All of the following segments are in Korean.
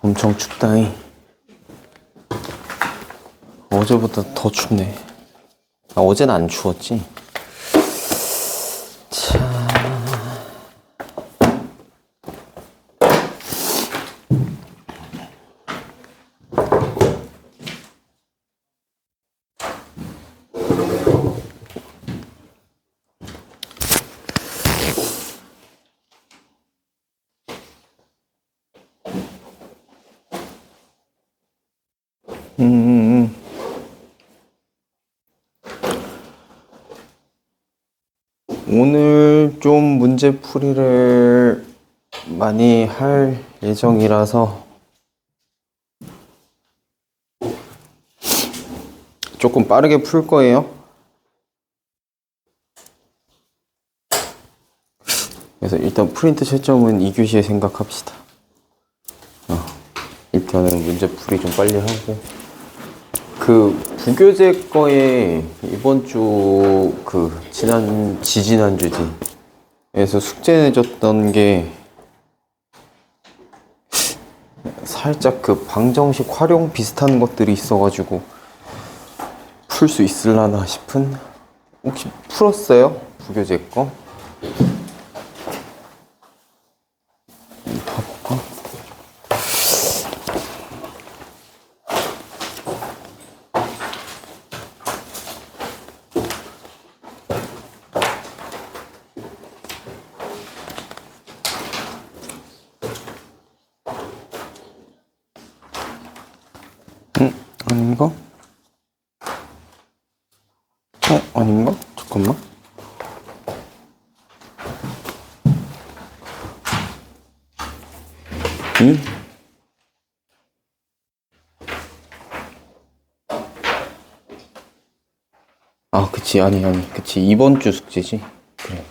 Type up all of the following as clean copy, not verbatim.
엄청 춥다잉. 어제보다 더 춥네. 어제는 안 추웠지? 자. 오늘 좀 문제풀이를 많이 할 예정이라서 조금 빠르게 풀 거예요. 그래서 일단 프린트 채점은 2교시에 생각합시다. 일단은 문제풀이 좀 빨리 하고, 그 부교재 거에 이번 주 지지난주에서 숙제 내줬던 게 살짝 그 방정식 활용 비슷한 것들이 있어가지고 풀 수 있을라나 싶은. 혹시 풀었어요? 부교재 거? 봐볼까? 아닌가? 아닌가? 잠깐만. 그치. 아니. 그치. 이번 주 숙제지. 그래.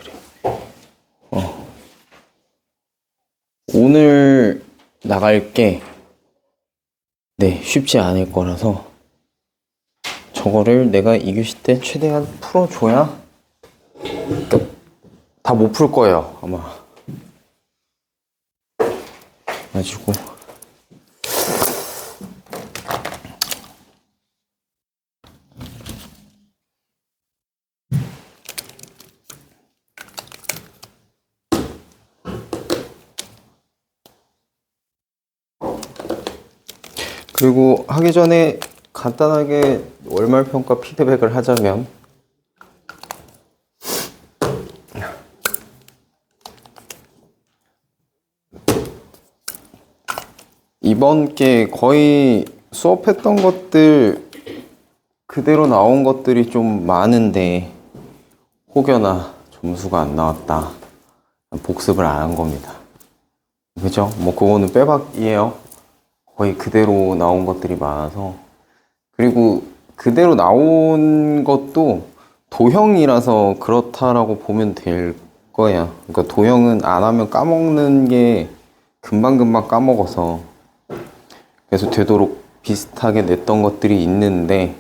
오늘 나갈 게, 쉽지 않을 거라서 저거를 내가 2교시 때 최대한 풀어줘야 다 못 풀 거예요, 아마. 가지고 그리고 하기 전에 간단하게 월말평가 피드백을 하자면, 이번 게 거의 수업했던 것들 그대로 나온 것들이 좀 많은데 혹여나 점수가 안 나왔다, 복습을 안 한 겁니다. 그죠? 뭐 그거는 빼박이에요. 거의 그대로 나온 것들이 많아서. 그리고 그대로 나온 것도 도형이라서 그렇다라고 보면 될 거야. 그러니까 도형은 안 하면 까먹는 게 금방금방 까먹어서, 그래서 되도록 비슷하게 냈던 것들이 있는데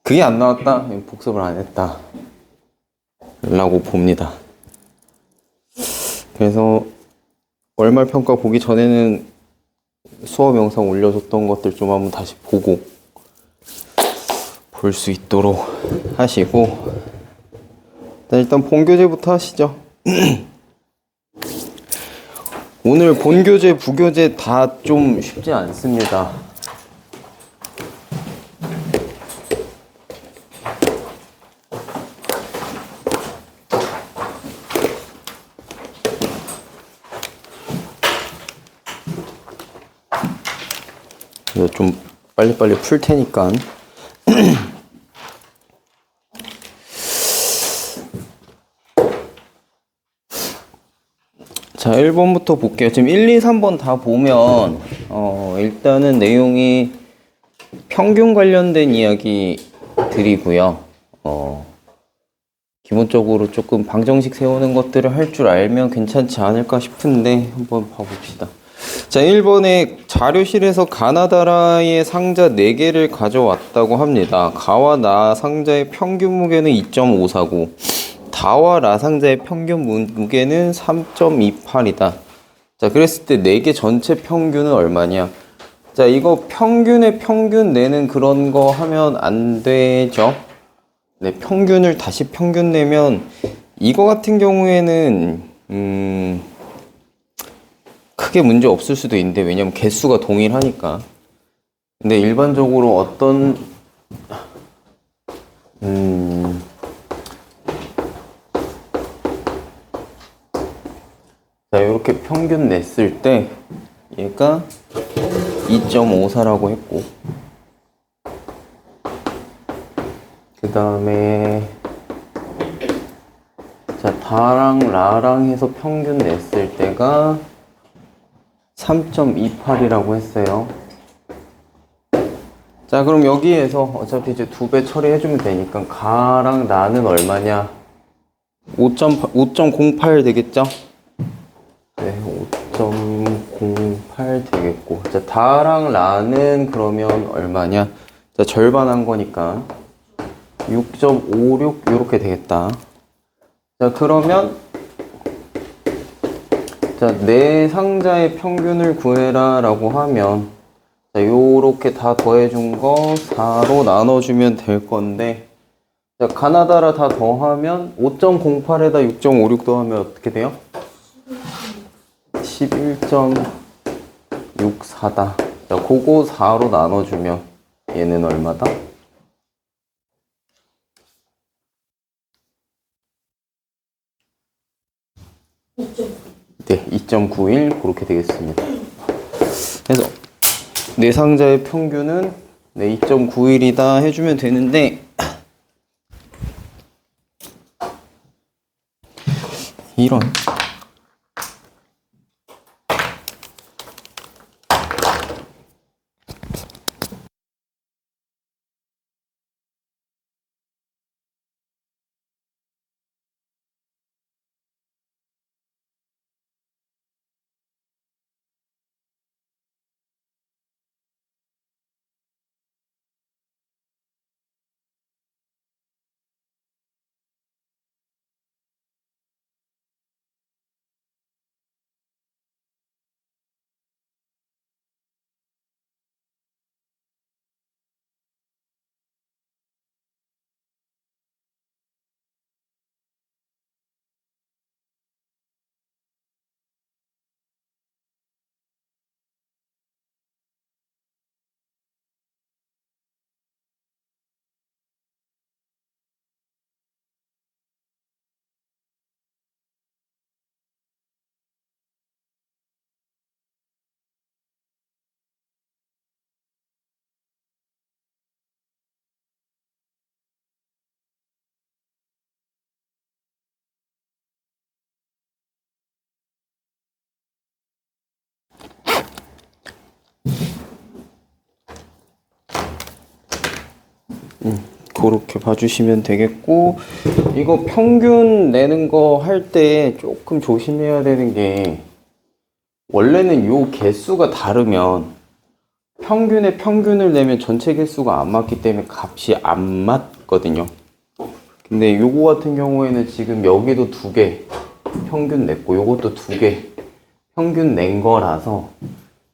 그게 안 나왔다? 복습을 안 했다 라고 봅니다. 그래서 월말 평가 보기 전에는 수업 영상 올려줬던 것들 좀 한번 다시 보고 볼 수 있도록 하시고, 일단 본교재부터 하시죠. 오늘 본교재, 부교재 다 좀 쉽지 않습니다. 그래서 좀 빨리빨리 풀 테니까. 자, 1번부터 볼게요. 지금 1, 2, 3번 다 보면 일단은 내용이 평균 관련된 이야기들이고요. 기본적으로 조금 방정식 세우는 것들을 할 줄 알면 괜찮지 않을까 싶은데 한번 봐봅시다. 자, 1번에 자료실에서 가나다라의 상자 4개를 가져왔다고 합니다. 가와 나 상자의 평균 무게는 2.549, 다와 라 상자의 평균 무게는 3.28이다. 자, 그랬을 때 4개 전체 평균은 얼마냐? 자, 이거 평균에 평균 내는 그런 거 하면 안 되죠? 네, 평균을 다시 평균 내면 이거 같은 경우에는 크게 문제 없을 수도 있는데, 왜냐면 개수가 동일하니까. 근데 일반적으로 어떤 자, 이렇게 평균 냈을 때 얘가 2.54라고 했고, 그 다음에 자, 다랑 라랑 해서 평균 냈을 때가 3.28이라고 했어요. 자, 그럼 여기에서 어차피 이제 2배 처리해주면 되니까 가랑 라는 얼마냐? 5.08 되겠죠? 네, 5.08 되겠고. 자, 다랑 라는 그러면 얼마냐? 자, 절반 한 거니까 6.56 이렇게 되겠다. 자, 그러면 자, 네 상자의 평균을 구해라 라고 하면, 자, 요렇게 다 더해준 거 4로 나눠주면 될 건데, 자, 가나다라 다 더하면 5.08에다 6.56 더하면 어떻게 돼요? 11.64다. 자, 그거 4로 나눠주면 얘는 얼마다? 네, 2.91 그렇게 되겠습니다. 그래서 네 상자의 평균은 네, 2.91이다 해주면 되는데, 이런 그렇게 봐주시면 되겠고, 이거 평균 내는 거 할 때 조금 조심해야 되는 게, 원래는 요 개수가 다르면 평균에 평균을 내면 전체 개수가 안 맞기 때문에 값이 안 맞거든요. 근데 요거 같은 경우에는 지금 여기도 2개 평균 냈고 요것도 2개 평균 낸 거라서,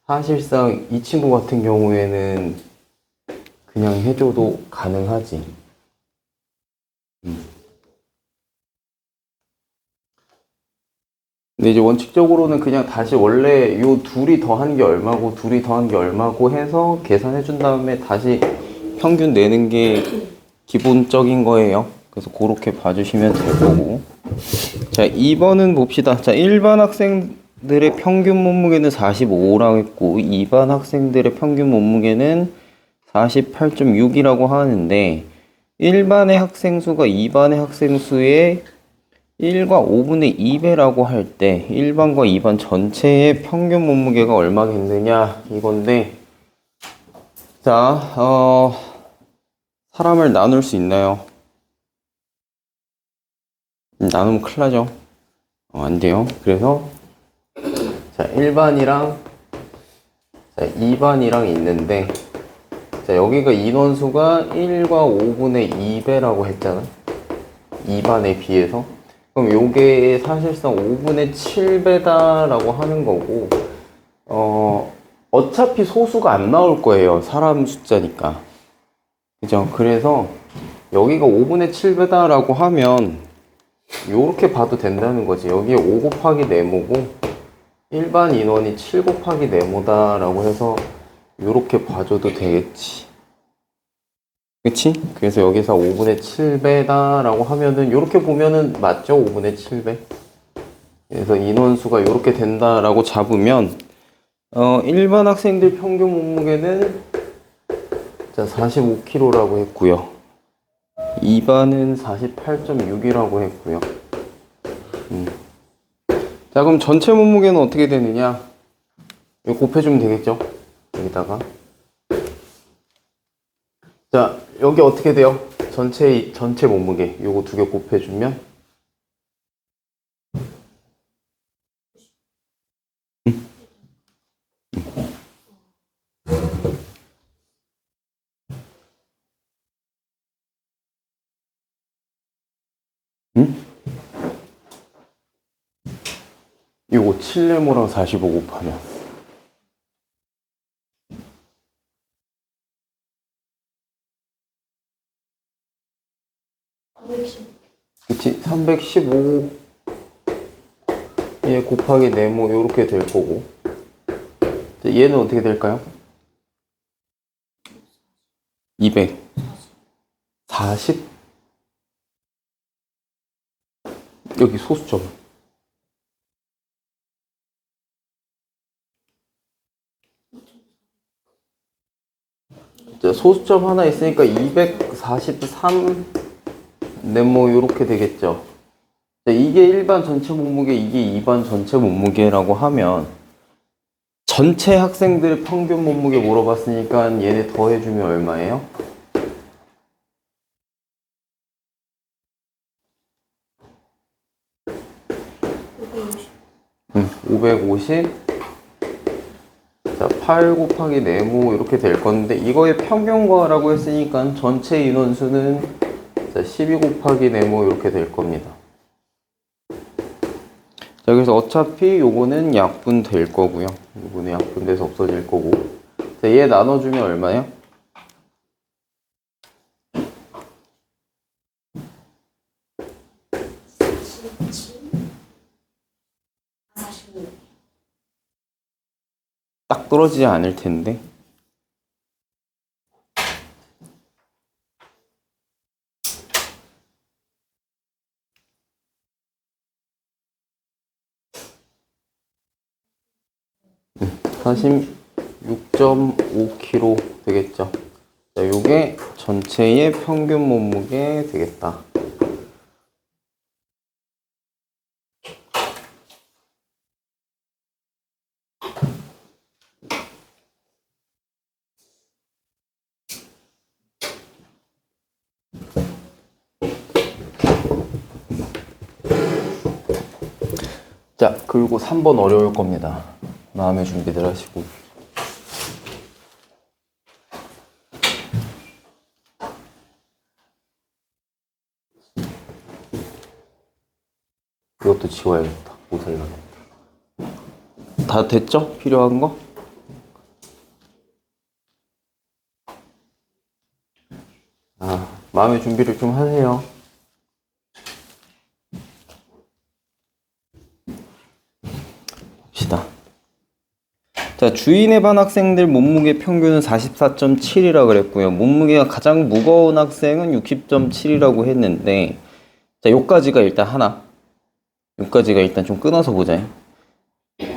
사실상 이 친구 같은 경우에는 그냥 해줘도 가능하지. 근데 이제 원칙적으로는 그냥 다시 원래 요 둘이 더한 게 얼마고 둘이 더한 게 얼마고 해서 계산해 준 다음에 다시 평균 내는 게 기본적인 거예요. 그래서 그렇게 봐주시면 될 거고. 자, 2번은 봅시다. 자, 일반 학생들의 평균 몸무게는 45라고 했고 2반 학생들의 평균 몸무게는 48.6이라고 하는데, 1반의 학생 수가 2반의 학생 수의 1과 5분의 2배라고 할 때 1반과 2반 전체의 평균 몸무게가 얼마겠느냐 이건데, 자, 사람을 나눌 수 있나요? 나누면 큰일 나죠. 안 돼요. 그래서 자, 1반이랑 자, 2반이랑 있는데, 자, 여기가 인원수가 1과 5분의 2배라고 했잖아. 2반에 비해서. 그럼 요게 사실상 5분의 7배다라고 하는 거고, 어차피 소수가 안 나올 거예요. 사람 숫자니까. 그죠? 그래서 여기가 5분의 7배다라고 하면 요렇게 봐도 된다는 거지. 여기에 5 곱하기 네모고 일반 인원이 7 곱하기 네모다라고 해서 요렇게 봐줘도 되겠지. 그치? 그래서 여기서 5분의 7배다라고 하면은 요렇게 보면은 맞죠? 5분의 7배. 그래서 인원수가 요렇게 된다라고 잡으면 일반 학생들 평균 몸무게는 자 45kg라고 했고요. 2반은 48.6이라고 했고요. 자, 그럼 전체 몸무게는 어떻게 되느냐? 이거 곱해주면 되겠죠? 여기다가. 자, 여기 어떻게 돼요? 전체 몸무게. 요거 두 개 곱해주면. 응? 요거 7네모랑 45 곱하면. 그치? 315. 얘 곱하기 네모 요렇게 될 거고. 얘는 어떻게 될까요? 200. 40? 여기 소수점. 자, 소수점 하나 있으니까 243 네모 요렇게 되겠죠. 자, 이게 일반 전체 몸무게, 이게 2반 전체 몸무게라고 하면 전체 학생들 평균 몸무게 물어봤으니까 얘네 더해주면 얼마예요? 550. 자, 8 곱하기 네모 이렇게 될 건데 이거의 평균과라고 했으니까 전체 인원수는 자, 12 곱하기 네모 이렇게 될 겁니다. 자, 그래서 어차피 요거는 약분 될 거고요. 요거는 약분돼서 없어질 거고. 자, 얘 나눠주면 얼마예요? 46. 딱 떨어지지 않을 텐데. 음, 46.5kg 되겠죠. 자, 요게 전체의 평균 몸무게 되겠다. 자, 그리고 3번 어려울 겁니다. 마음의 준비들 하시고. 이것도 지워야겠다. 옷을 나겠다. 다 됐죠? 필요한 거? 마음의 준비를 좀 하세요. 봅시다. 자, 주인의 반 학생들 몸무게 평균은 44.7이라 그랬고요. 몸무게가 가장 무거운 학생은 60.7이라고 했는데, 자, 요까지가 일단 하나. 요까지가 일단 좀 끊어서 보자.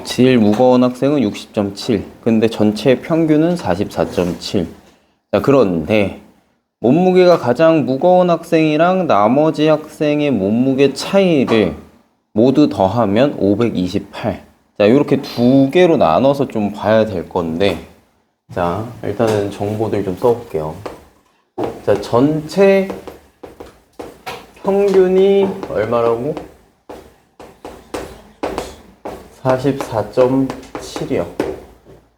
제일 무거운 학생은 60.7. 근데 전체 평균은 44.7. 자, 그런데 몸무게가 가장 무거운 학생이랑 나머지 학생의 몸무게 차이를 모두 더하면 528. 자, 이렇게 두 개로 나눠서 좀 봐야 될 건데, 자, 일단은 정보들 좀 써볼게요. 자, 전체 평균이 얼마라고? 44.7이요.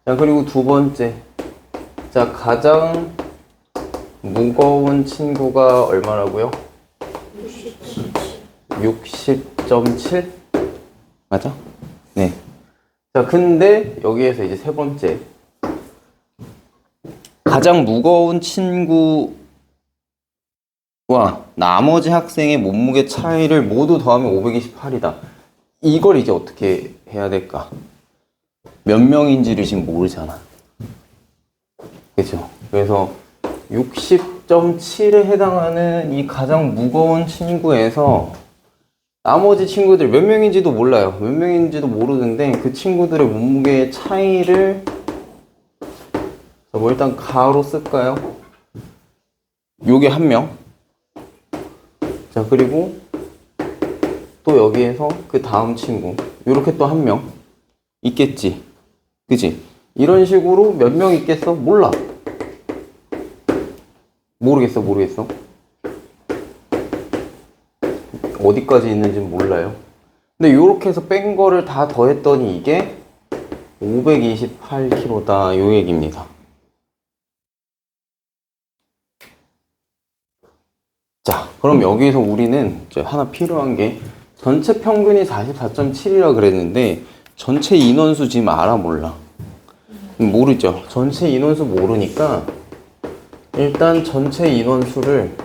자, 그리고 두 번째. 자, 가장 무거운 친구가 얼마라고요? 60.7 맞아? 네. 자, 근데 여기에서 이제 세 번째 가장 무거운 친구와 나머지 학생의 몸무게 차이를 모두 더하면 528이다. 이걸 이제 어떻게 해야 될까? 몇 명인지를 지금 모르잖아. 그죠? 그래서 60.7에 해당하는 이 가장 무거운 친구에서 나머지 친구들 몇 명인지도 몰라요. 몇 명인지도 모르는데 그 친구들의 몸무게의 차이를 뭐 일단 가로 쓸까요? 요게 한 명. 자, 그리고 또 여기에서 그 다음 친구. 요렇게 또 한 명 있겠지. 그지? 이런 식으로 몇 명 있겠어? 몰라. 모르겠어. 어디까지 있는지는 몰라요. 근데 요렇게 해서 뺀 거를 다 더했더니 이게 528kg다. 요 얘기입니다. 자, 그럼 여기서 우리는 이제 하나 필요한 게 전체 평균이 44.7이라 그랬는데 전체 인원수 지금 알아 몰라? 모르죠. 전체 인원수 모르니까 일단 전체 인원수를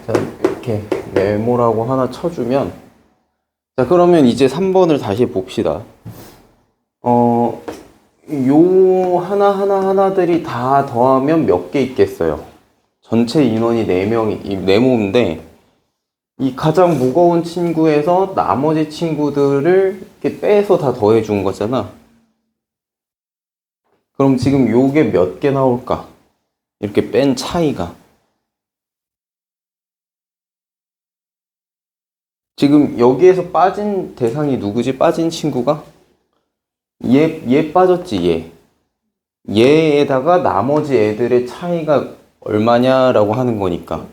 자, 이렇게 네모라고 하나 쳐주면 자, 그러면 이제 3번을 다시 봅시다. 요 하나들이 다 더하면 몇 개 있겠어요? 전체 인원이 4명이, 네모인데 이 가장 무거운 친구에서 나머지 친구들을 이렇게 빼서 다 더해준 거잖아. 그럼 지금 요게 몇 개 나올까? 이렇게 뺀 차이가. 지금 여기에서 빠진 대상이 누구지? 빠진 친구가? 얘 빠졌지, 얘. 얘에다가 나머지 애들의 차이가 얼마냐라고 하는 거니까.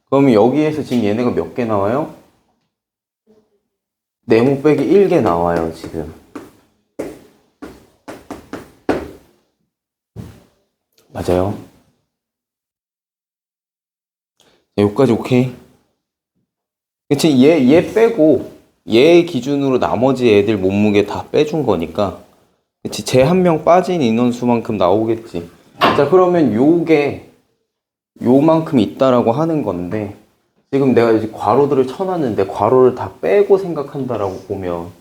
그러면 여기에서 지금 얘네가 몇 개 나와요? 네모 빼기 1개 나와요, 지금. 맞아요. 자, 여기까지 오케이. 그치, 얘 빼고, 얘 기준으로 나머지 애들 몸무게 다 빼준 거니까. 그치, 쟤 한 명 빠진 인원수만큼 나오겠지. 자, 그러면 요게, 요만큼 있다라고 하는 건데, 지금 내가 이제 괄호들을 쳐놨는데, 괄호를 다 빼고 생각한다라고 보면,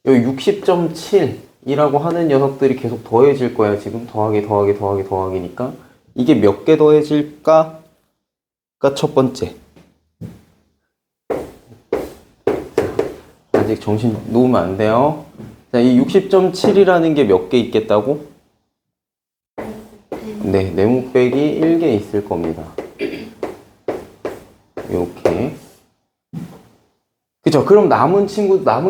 여기 60.7이라고 하는 녀석들이 계속 더해질 거야. 지금 더하기니까. 이게 몇 개 더해질까? 가 첫 번째. 아직 정신 놓으면 안 돼요. 자, 이 60.7이라는 게 몇 개 있겠다고? 네, 네모 빼기 1개 있을 겁니다. 이렇게. 그죠? 그럼 남은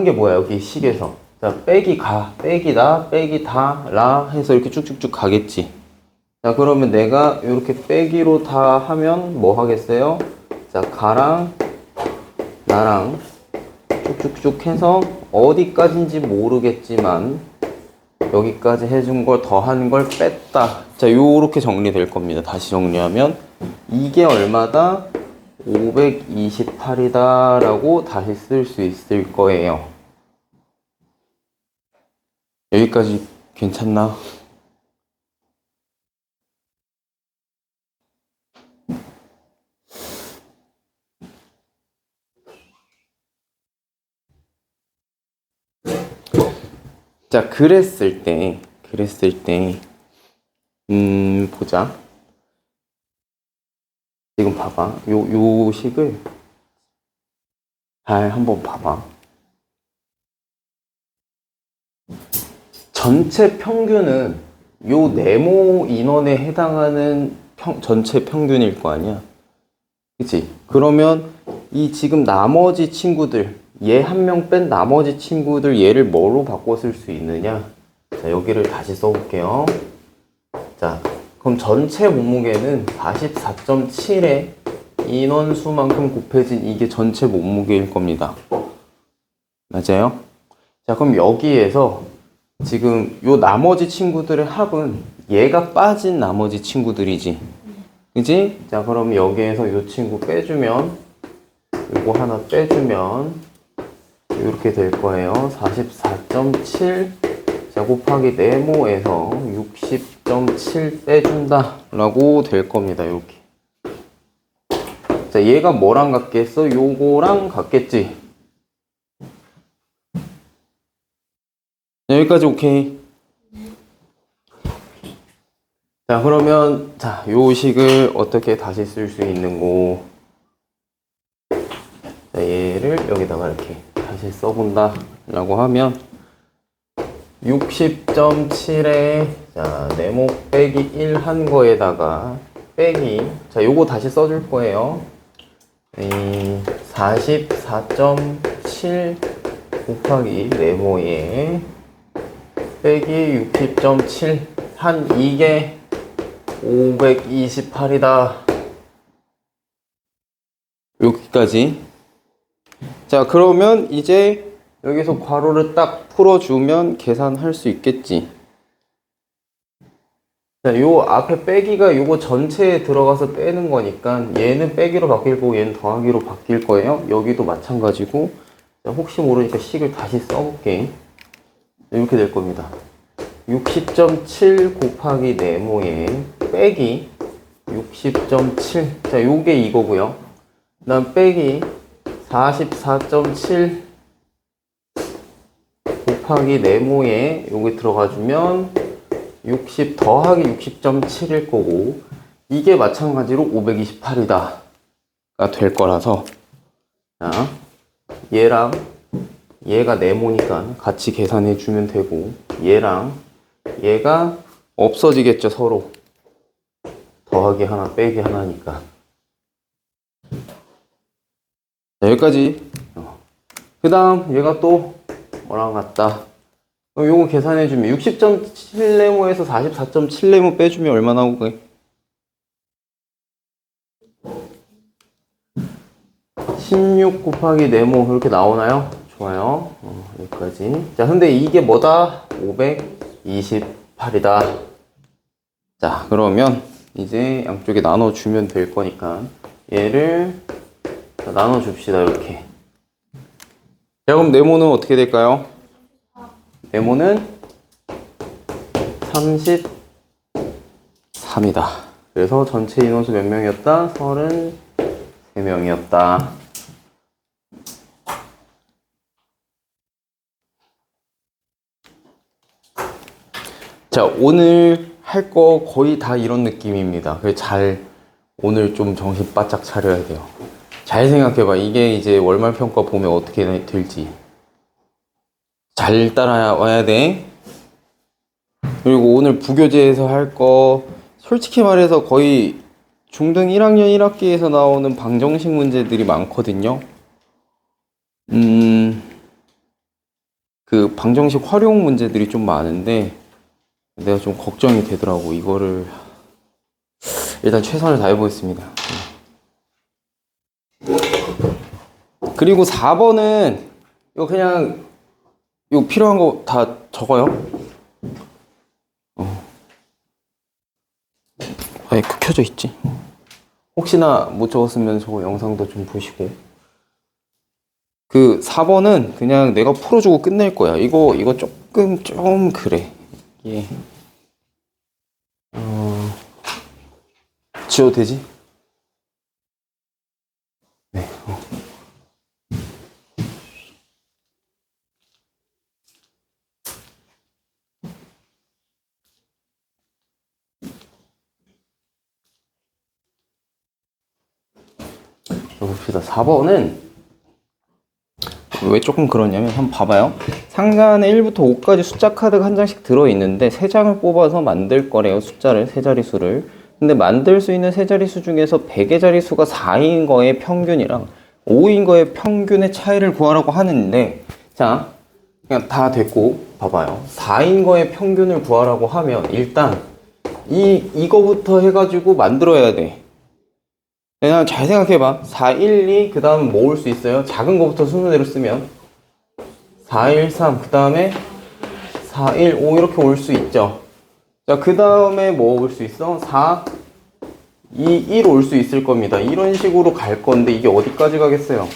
게 뭐야? 여기 식에서. 자, 빼기 가, 빼기 나, 빼기 다, 라 해서 이렇게 쭉쭉쭉 가겠지. 자, 그러면 내가 이렇게 빼기로 다 하면 뭐 하겠어요? 자, 가랑 나랑 쭉쭉쭉 해서 어디까지인지 모르겠지만 여기까지 해준 걸 더한 걸 뺐다. 자, 요렇게 정리될 겁니다. 다시 정리하면 이게 얼마다? 528이다 라고 다시 쓸 수 있을 거예요. 여기까지 괜찮나? 자, 그랬을 때, 보자. 지금 봐봐. 요 식을 잘 한번 봐봐. 전체 평균은 요 네모 인원에 해당하는 전체 평균일 거 아니야? 그치? 그러면 이 지금 나머지 친구들, 얘 한 명 뺀 나머지 친구들 얘를 뭐로 바꿔 쓸 수 있느냐? 자, 여기를 다시 써볼게요. 자, 그럼 전체 몸무게는 44.7에 인원수만큼 곱해진 이게 전체 몸무게일 겁니다. 맞아요? 자, 그럼 여기에서 지금 요 나머지 친구들의 합은 얘가 빠진 나머지 친구들이지. 그지? 자, 그럼 여기에서 요 친구 빼주면 요거 하나 빼주면 이렇게 될 거예요. 44.7 자 곱하기 네모에서 60.7 빼준다 라고 될 겁니다. 이렇게. 자 얘가 뭐랑 같겠어? 요거랑 같겠지. 여기까지 오케이. 자 그러면 자 요 식을 어떻게 다시 쓸 수 있는고. 자 얘를 여기다가 이렇게 다시 써본다 라고 하면 60.7에 자 네모 빼기 1 한 거에다가 빼기 자 요거 다시 써줄 거예요. 44.7 곱하기 네모에 빼기 60.7 한 이게 528이다. 여기까지. 자 그러면 이제 여기서 괄호를 딱 풀어주면 계산할 수 있겠지. 자, 요 앞에 빼기가 요거 전체에 들어가서 빼는 거니까 얘는 빼기로 바뀔 거고 얘는 더하기로 바뀔 거예요. 여기도 마찬가지고. 자, 혹시 모르니까 식을 다시 써볼게. 이렇게 될 겁니다. 60.7 곱하기 네모에 빼기 60.7 자 요게 이거고요. 그 다음 빼기 44.7 곱하기 네모에 요게 들어가주면 60 더하기 60.7일 거고 이게 마찬가지로 528이다 가 될 거라서 자, 얘랑 얘가 네모니까 같이 계산해 주면 되고 얘랑 얘가 없어지겠죠. 서로 더하기 하나 빼기 하나니까. 자, 여기까지. 그 다음 얘가 또 뭐랑 같다. 그럼 요거 계산해주면 60.7네모에서 44.7네모 빼주면 얼마 나오게? 16 곱하기 네모 이렇게 나오나요? 좋아요. 여기까지. 자, 근데 이게 뭐다? 528이다. 자, 그러면 이제 양쪽에 나눠주면 될 거니까 얘를 나눠줍시다. 이렇게. 자, 그럼 네모는 어떻게 될까요? 네모는 33이다. 그래서 전체 인원수 몇 명이었다? 33명이었다. 자, 오늘 할 거 거의 다 이런 느낌입니다. 그래서 오늘 좀 정신 바짝 차려야 돼요. 잘 생각해봐. 이게 이제 월말 평가 보면 어떻게 될지. 잘 따라와야 돼. 그리고 오늘 부교재에서 할 거 솔직히 말해서 거의 중등 1학년 1학기에서 나오는 방정식 문제들이 많거든요. 그 방정식 활용 문제들이 좀 많은데 내가 좀 걱정이 되더라고. 이거를 일단 최선을 다해보겠습니다. 그리고 4번은 이거 그냥 이거 필요한 거 다 적어요. 마이크 켜져 있지. 혹시나 못 적었으면 저거 영상도 좀 보시고. 그 4번은 그냥 내가 풀어주고 끝낼 거야. 이거 조금 좀 그래. 예. 지워도 되지? 네. 봅시다. 4번은 왜 조금 그러냐면 한번 봐봐요. 상자 안에 1부터 5까지 숫자 카드가 한 장씩 들어있는데 3장을 뽑아서 만들 거래요. 숫자를, 세 자릿수를. 근데 만들 수 있는 세 자릿수 중에서 100의 자릿수가 4인 거의 평균이랑 5인 거의 평균의 차이를 구하라고 하는데 자, 그냥 다 됐고 봐봐요. 4인 거의 평균을 구하라고 하면 일단 이거부터 해가지고 만들어야 돼. 그냥 잘 생각해봐. 4, 1, 2, 그 다음 모을 수 있어요. 작은 거부터 순서대로 쓰면 4, 1, 3, 그 다음에 4, 1, 5 이렇게 올 수 있죠. 자, 그 다음에 뭐 올 수 있어? 4, 이 1 올 수 있을 겁니다. 이런 식으로 갈 건데 이게 어디까지 가겠어요?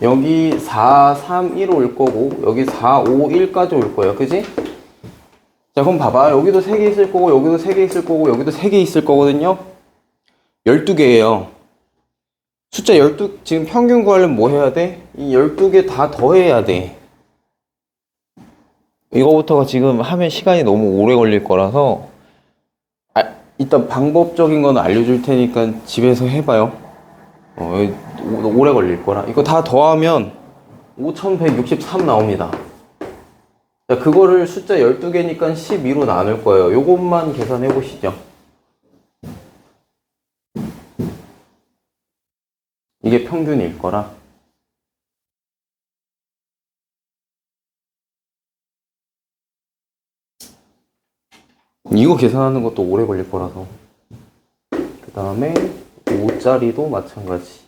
여기 4, 3, 1 올 거고 여기 4, 5, 1까지 올 거예요. 그지? 자, 그럼 봐봐. 여기도 3개 있을 거고 여기도 3개 있을 거고 여기도 3개 있을 거거든요. 12개예요. 숫자 12, 지금 평균 구하려면 뭐 해야 돼? 이 12개 다 더해야 돼. 이거부터가 지금 하면 시간이 너무 오래 걸릴 거라서 일단 방법적인 건 알려줄 테니까 집에서 해봐요. 오래 걸릴 거라. 이거 다 더하면 5163 나옵니다. 자, 그거를 숫자 12개니까 12로 나눌 거예요. 요것만 계산해 보시죠. 이게 평균일 거라. 이거 계산하는 것도 오래 걸릴 거라서. 그 다음에 5짜리도 마찬가지.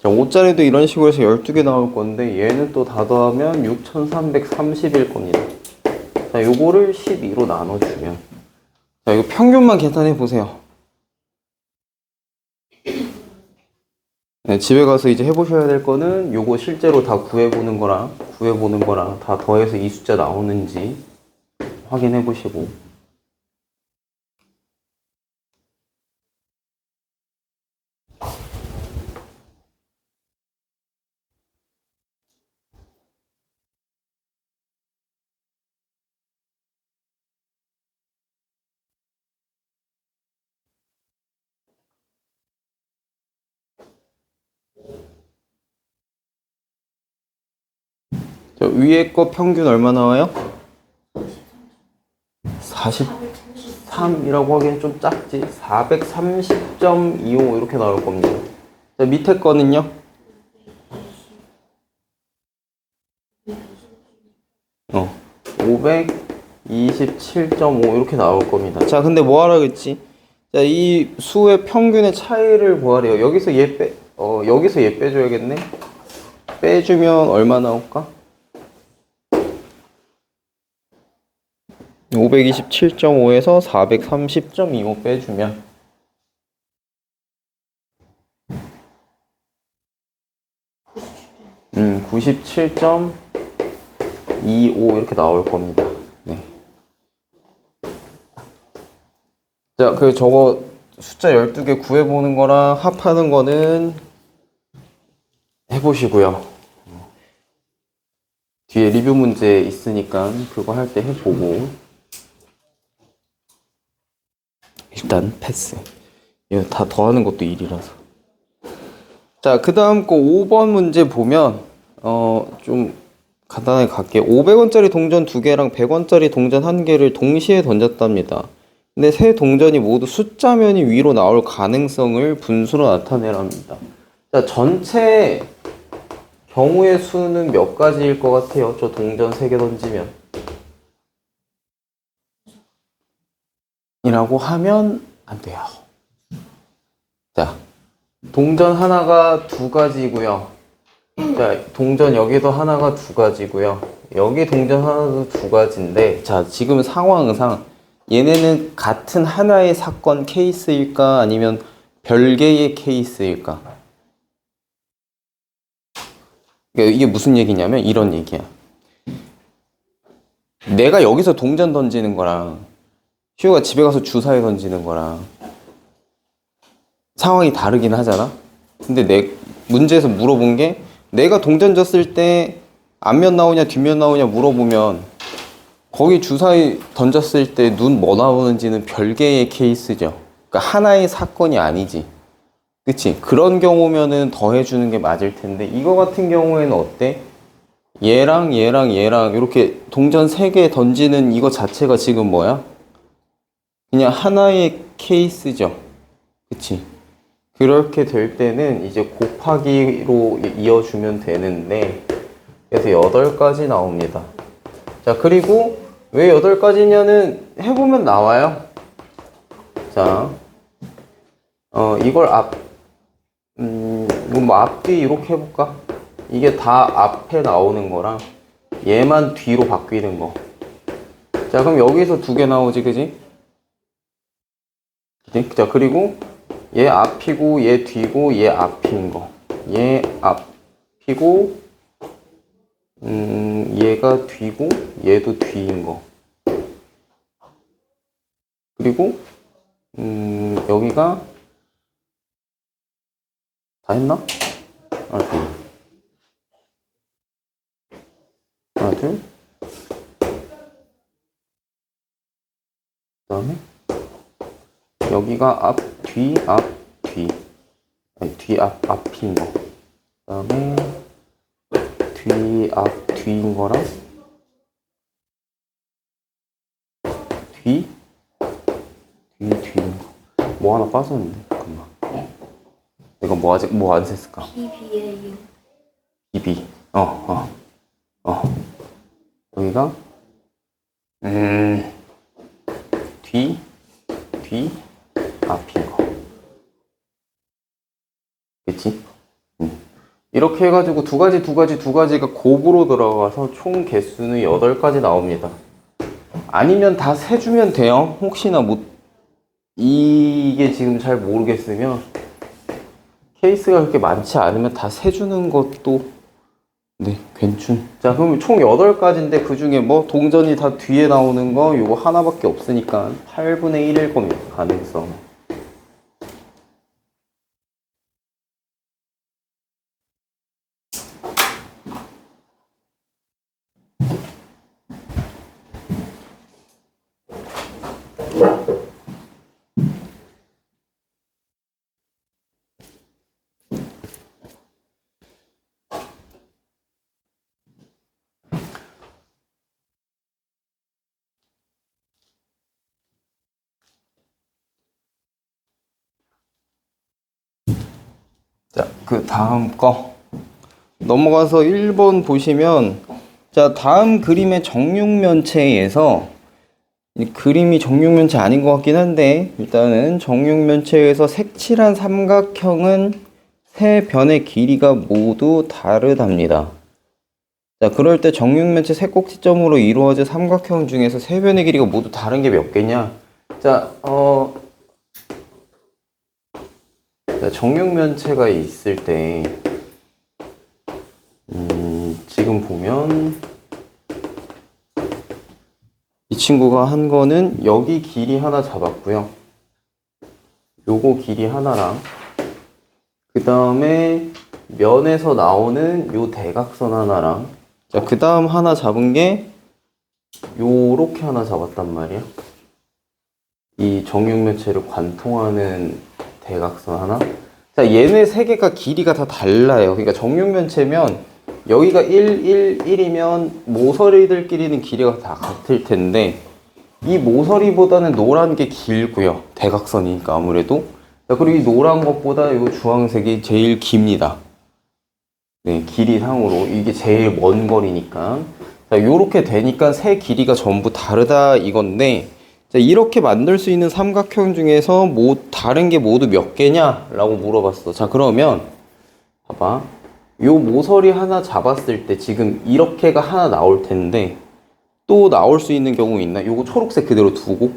자, 5짜리도 이런 식으로 해서 12개 나올 건데 얘는 또 다 더하면 6330일 겁니다. 자, 요거를 12로 나눠주면 자, 이거 평균만 계산해 보세요. 네, 집에 가서 이제 해보셔야 될 거는 요거 실제로 다 구해보는 거랑 다 더해서 이 숫자 나오는지 확인해 보시고. 자, 위에 거 평균 얼마 나와요? 43이라고 하기엔 좀 작지. 430.25 이렇게 나올 겁니다. 자, 밑에 거는요? 527.5 이렇게 나올 겁니다. 자, 근데 뭐 하라 그랬지? 자, 이 수의 평균의 차이를 구하래요. 여기서 여기서 얘 빼줘야겠네. 빼주면 얼마 나올까? 527.5에서 430.25 빼주면 97.25 이렇게 나올 겁니다. 네. 자, 저거 숫자 12개 구해보는 거랑 합하는 거는 해보시고요. 뒤에 리뷰 문제 있으니까 그거 할 때 해보고. 일단 패스. 이거 다 더하는 것도 일이라서. 자, 그 다음 거 5번 문제 보면 좀 간단하게 갈게요. 500원짜리 동전 2개랑 100원짜리 동전 1개를 동시에 던졌답니다. 근데 세 동전이 모두 숫자면이 위로 나올 가능성을 분수로 나타내랍니다. 자, 전체 경우의 수는 몇 가지일 것 같아요? 저 동전 3개 던지면. 이라고 하면 안 돼요. 자, 동전 하나가 2가지고요. 자, 동전 여기도 하나가 2가지고요. 여기 동전 하나도 2가지인데, 자, 지금 상황상 얘네는 같은 하나의 사건 케이스일까? 아니면 별개의 케이스일까? 그러니까 이게 무슨 얘기냐면 이런 얘기야. 내가 여기서 동전 던지는 거랑 휴가 집에 가서 주사위 던지는 거랑 상황이 다르긴 하잖아. 근데 문제에서 물어본 게 내가 동전 졌을 때 앞면 나오냐 뒷면 나오냐 물어보면 거기 주사위 던졌을 때 눈 뭐 나오는지는 별개의 케이스죠. 그러니까 하나의 사건이 아니지. 그치? 그런 경우면은 더해주는 게 맞을 텐데 이거 같은 경우에는 어때? 얘랑 이렇게 동전 3개 던지는 이거 자체가 지금 뭐야? 그냥 하나의 케이스죠. 그치? 그렇게 될 때는 이제 곱하기로 이어주면 되는데 그래서 8가지 나옵니다. 자, 그리고 왜 8가지냐는 해보면 나와요. 자, 이걸 이거 뭐 앞뒤 이렇게 해볼까? 이게 다 앞에 나오는 거랑 얘만 뒤로 바뀌는 거. 자, 그럼 여기서 2개 나오지, 그지? 자, 그리고 얘 앞이고 얘 뒤고 얘 앞인 거. 얘 앞이고 얘가 뒤고 얘도 뒤인 거. 그리고 여기가 다 했나? 하나 둘 하나 둘 그다음에 여기가 앞 뒤 아니 뒤 앞인 거. 그다음에 뒤 앞 뒤인 거랑 뒤인 거. 뭐 하나 빠졌는데 잠깐만. 내가 뭐 아직 뭐 안 셌을까? PBAU. BB. 여기가 뒤 앞인 거. 그치? 이렇게 해가지고 두 가지가 곱으로 들어가서 총 개수는 8가지 나옵니다. 아니면 다 세주면 돼요. 혹시나 이게 지금 잘 모르겠으면 케이스가 그렇게 많지 않으면 다 세주는 것도 네, 괜춘. 자, 그럼 총 8가지인데 그 중에 뭐 동전이 다 뒤에 나오는 거 요거 하나밖에 없으니까 8분의 1일 겁니다. 가능성. 자, 그 다음 거 넘어가서 1번 보시면 자, 다음 그림의 정육면체에서 이 그림이 정육면체 아닌 것 같긴 한데 일단은 정육면체에서 색칠한 삼각형은 세 변의 길이가 모두 다르답니다. 자, 그럴 때 정육면체 세 꼭지점으로 이루어진 삼각형 중에서 세 변의 길이가 모두 다른 게 몇 개냐? 자, 정육면체가 있을 때 지금 보면 이 친구가 한 거는 여기 길이 하나 잡았고요. 요거 길이 하나랑 그 다음에 면에서 나오는 요 대각선 하나랑 자, 그 다음 하나 잡은 게 요렇게 하나 잡았단 말이야. 이 정육면체를 관통하는 대각선 하나. 자, 얘네 세 개가 길이가 다 달라요. 그러니까 정육면체면 여기가 1이면 모서리들끼리는 길이가 다 같을 텐데 이 모서리보다는 노란 게 길고요. 대각선이니까 아무래도. 자, 그리고 이 노란 것보다 이 주황색이 제일 깁니다. 네, 길이상으로 이게 제일 먼 거리니까. 자, 요렇게 되니까 세 길이가 전부 다르다 이건데 자, 이렇게 만들 수 있는 삼각형 중에서 다른 게 모두 몇 개냐? 라고 물어봤어. 자, 그러면 봐봐. 요 모서리 하나 잡았을 때 지금 이렇게가 하나 나올 텐데 또 나올 수 있는 경우 있나? 요거 초록색 그대로 두고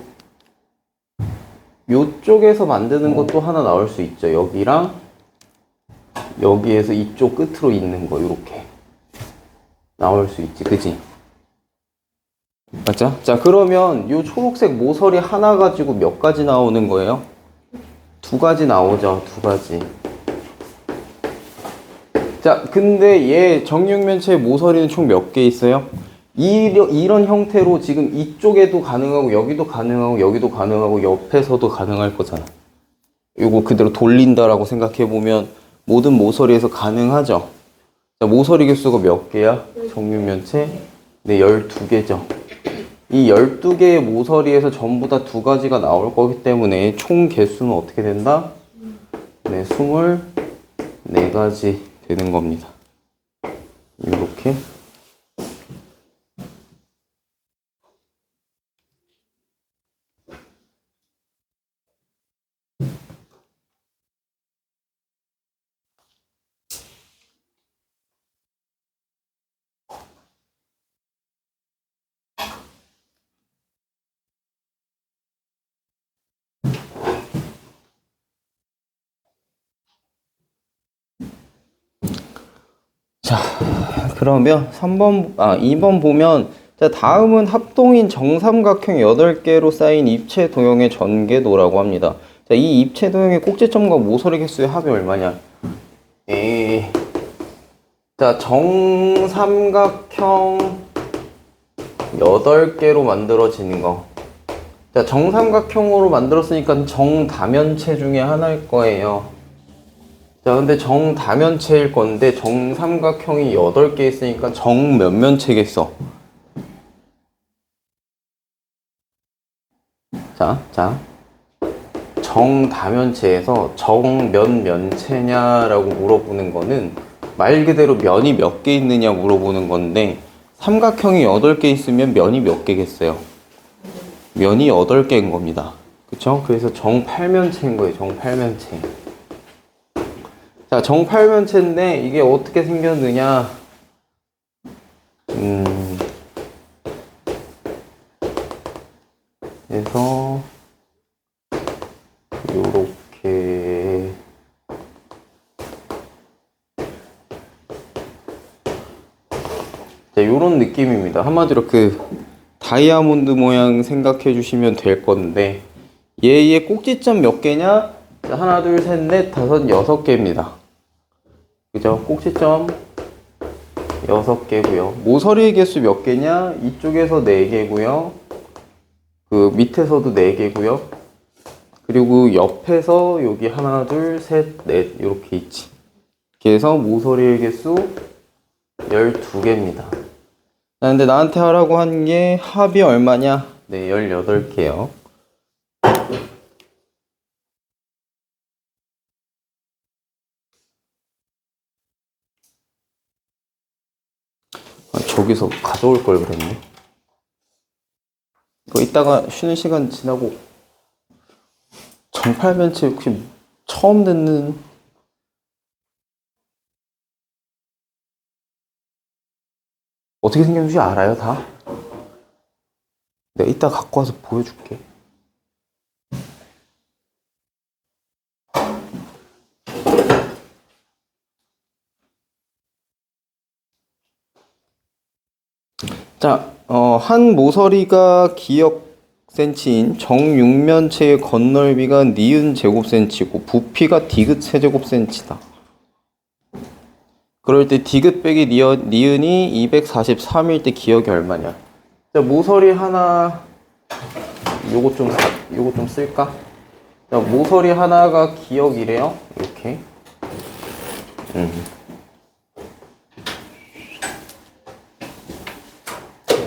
요쪽에서 만드는 것도 하나 나올 수 있죠. 여기랑 여기에서 이쪽 끝으로 있는 거 요렇게 나올 수 있지. 그지? 맞죠? 자, 그러면 요 초록색 모서리 하나 가지고 몇 가지 나오는 거예요? 2가지 나오죠. 2가지. 자, 근데 얘 정육면체의 모서리는 총 몇 개 있어요? 이런 형태로 지금 이쪽에도 가능하고 여기도 가능하고 여기도 가능하고 옆에서도 가능할 거잖아. 이거 그대로 돌린다라고 생각해보면 모든 모서리에서 가능하죠. 자, 모서리 개수가 몇 개야? 정육면체? 네, 12개죠. 이 12개의 모서리에서 전부 다 2가지가 나올 거기 때문에 총 개수는 어떻게 된다? 네, 24가지 되는 겁니다. 이렇게. 그러면 2번 보면, 자, 다음은 합동인 정삼각형 8개로 쌓인 입체 도형의 전개도라고 합니다. 자, 이 입체 도형의 꼭지점과 모서리 개수의 합이 얼마냐? 자, 정삼각형 8개로 만들어지는 거. 자, 정삼각형으로 만들었으니까 정다면체 중에 하나일 거예요. 자, 근데 정다면체일 건데 정삼각형이 8개 있으니까 정몇면체겠어? 자. 정다면체에서 정몇면체냐라고 물어보는 거는 말 그대로 면이 몇 개 있느냐 물어보는 건데, 삼각형이 8개 있으면 면이 몇 개겠어요? 면이 8개인 겁니다. 그쵸? 그래서 정팔면체인 거예요. 정팔면체. 자, 정팔면체인데 이게 어떻게 생겼느냐? 그래서 요렇게 자, 요런 느낌입니다. 한마디로 그 다이아몬드 모양 생각해 주시면 될 건데, 얘의 꼭지점 몇 개냐? 자, 하나, 둘, 셋, 넷, 다섯, 6개입니다. 그죠? 꼭지점 6개고요. 모서리의 개수 몇 개냐? 이쪽에서 4개고요. 그 밑에서도 4개고요. 그리고 옆에서 여기 하나, 둘, 셋, 넷 이렇게 있지. 그래서 모서리의 개수 12개입니다. 근데 나한테 하라고 한 게 합이 얼마냐? 네, 18개요. 저기서 가져올 걸 그랬네. 이거 이따가 쉬는 시간 지나고, 정팔면체 혹시 처음 듣는, 어떻게 생겼는지 알아요, 다? 내가 이따 갖고 와서 보여줄게. 자, 한 모서리가 기역센치인 정육면체의 건널비가 니은 제곱센치고 부피가 디귿 세제곱센치다. 그럴 때 디귿 빼기 니은이 243일 때 기역이 얼마냐? 자, 모서리 하나, 요거 좀 쓸까? 자, 모서리 하나가 기역이래요. 이렇게.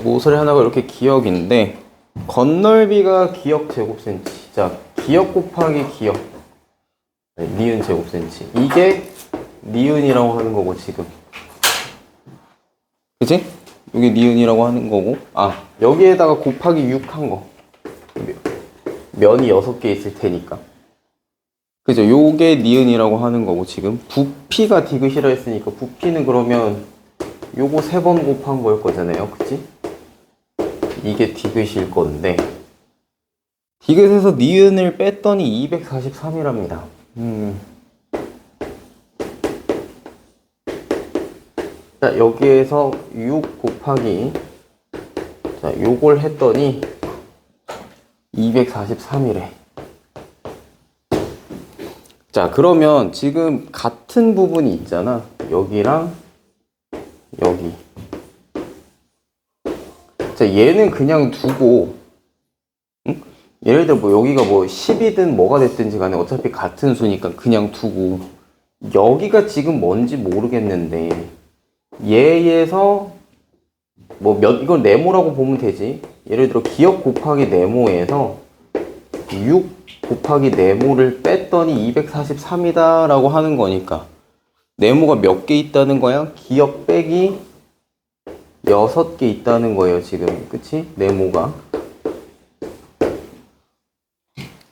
모서리 하나가 이렇게 기역인데, 건널비가 기역 제곱센치. 자, 기역 곱하기 기역. 네, 니은 제곱센치. 이게 니은이라고 하는 거고, 지금. 그치? 이게 니은이라고 하는 거고. 아, 여기에다가 곱하기 6 한 거. 면이 6개 있을 테니까. 그죠? 요게 니은이라고 하는 거고, 지금. 부피가 디귿이라 했으니까, 부피는 그러면 요거 3번 곱한 거일 거잖아요. 그치? 이게 디귿일 건데, 디귿에서 니은을 뺐더니 243이랍니다. 자, 여기에서 6 곱하기, 자, 요걸 했더니 243이래. 자, 그러면 지금 같은 부분이 있잖아. 여기랑 여기. 자, 얘는 그냥 두고, 응? 예를 들어 뭐 여기가 뭐 10이든 뭐가 됐든지 간에 어차피 같은 수니까 그냥 두고, 여기가 지금 뭔지 모르겠는데 얘에서 뭐 이건 네모라고 보면 되지. 예를 들어 기역 곱하기 네모에서 6 곱하기 네모를 뺐더니 243이다 라고 하는 거니까, 네모가 몇 개 있다는 거야? 기역 빼기 6개 있다는 거예요, 지금. 그치? 네모가.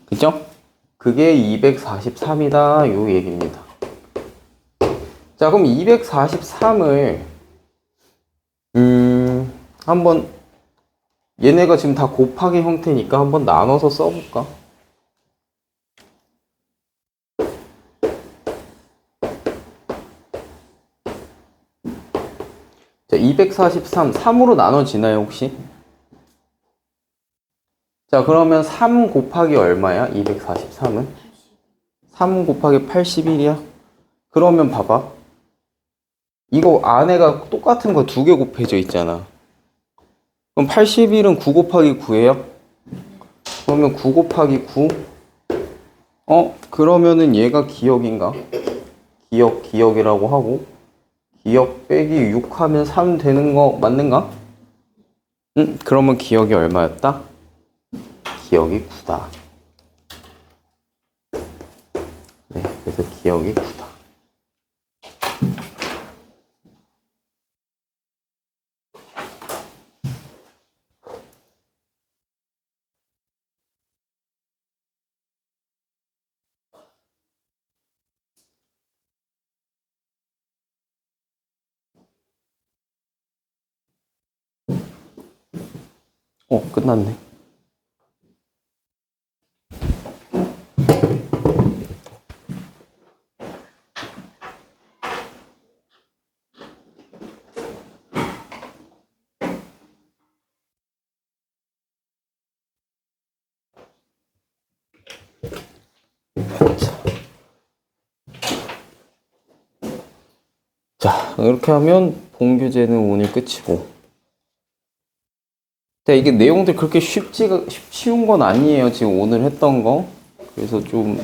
그죠? 그게 243이다, 요 얘기입니다. 자, 그럼 243을, 한번, 얘네가 지금 다 곱하기 형태니까 한번 나눠서 써볼까? 자, 243, 3으로 나눠지나요, 혹시? 자, 그러면 3 곱하기 얼마야? 243은? 3 곱하기 81이야? 그러면 봐봐. 이거 안에가 똑같은 거 두 개 곱해져 있잖아. 그럼 81은 9 곱하기 9예요? 그러면 9 곱하기 9? 그러면은 얘가 기억인가? 기억이라고 하고 기억 빼기 6 하면 3 되는 거 맞는가? 그러면 기억이 얼마였다? 기억이 9다. 네, 그래서 기억이 9다. 끝났네. 자, 이렇게 하면 본교재는 오늘 끝이고. 자, 이게 내용들 그렇게 쉬운 건 아니에요. 지금 오늘 했던 거. 그래서 좀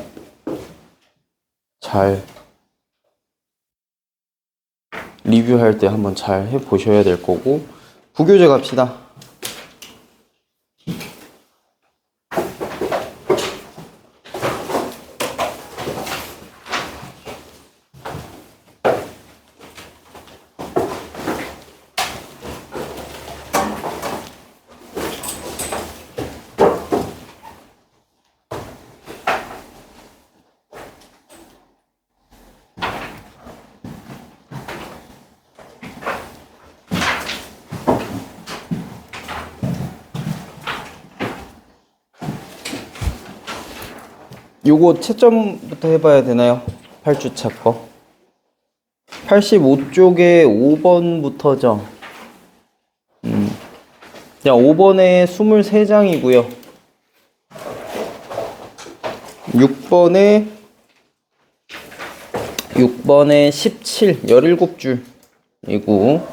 잘 리뷰할 때 한번 잘 해보셔야 될 거고. 부교재 갑시다. 요거 채점부터 해봐야 되나요? 8주차 거. 85쪽에 5번부터죠. 자, 5번에 23장이고요. 6번에 17, 17줄이고,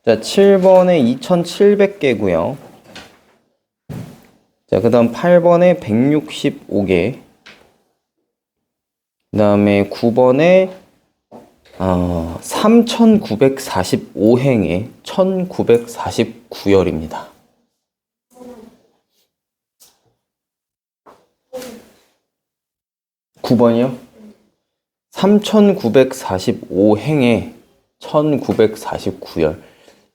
자, 7번에 2700개고요. 자, 그 다음 8번에 165개. 그 다음에 9번에 3945행에 1949열입니다. 9번이요? 3945행에 1949열.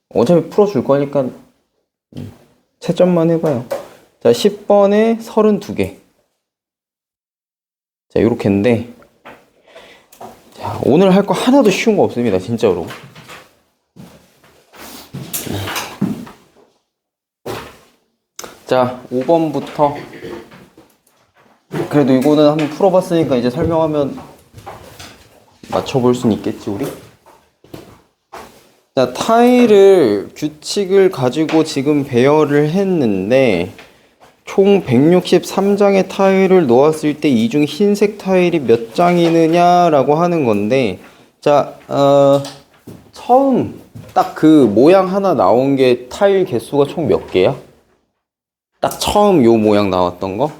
어차피 풀어줄 거니까 채점만 해봐요. 자, 10번에 32개. 자, 요렇게인데, 자, 오늘 할 거 하나도 쉬운 거 없습니다, 진짜로. 자, 5번부터. 그래도 이거는 한번 풀어봤으니까 이제 설명하면 맞춰볼 수는 있겠지, 우리? 자, 타일을, 규칙을 가지고 지금 배열을 했는데, 총 163장의 타일을 놓았을 때 이 중 흰색 타일이 몇 장이느냐라고 하는 건데, 자, 처음 딱 그 모양 하나 나온 게 타일 개수가 총 몇 개야? 딱 처음 요 모양 나왔던 거?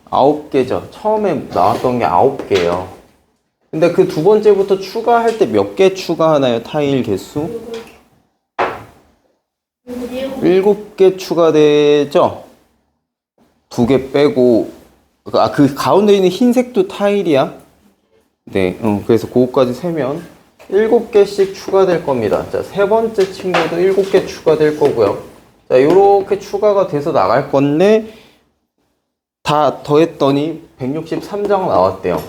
9개죠. 처음에 나왔던 게 9개예요. 근데 그 두 번째부터 추가할 때 몇 개 추가하나요? 타일 개수? 7개 추가되죠? 2개 빼고, 그 가운데 있는 흰색도 타일이야? 네, 그래서 그거까지 세면 7개씩 추가될 겁니다. 자, 세 번째 친구도 7개 추가될 거고요. 자, 요렇게 추가가 돼서 나갈 건데, 다 더했더니 163장 나왔대요.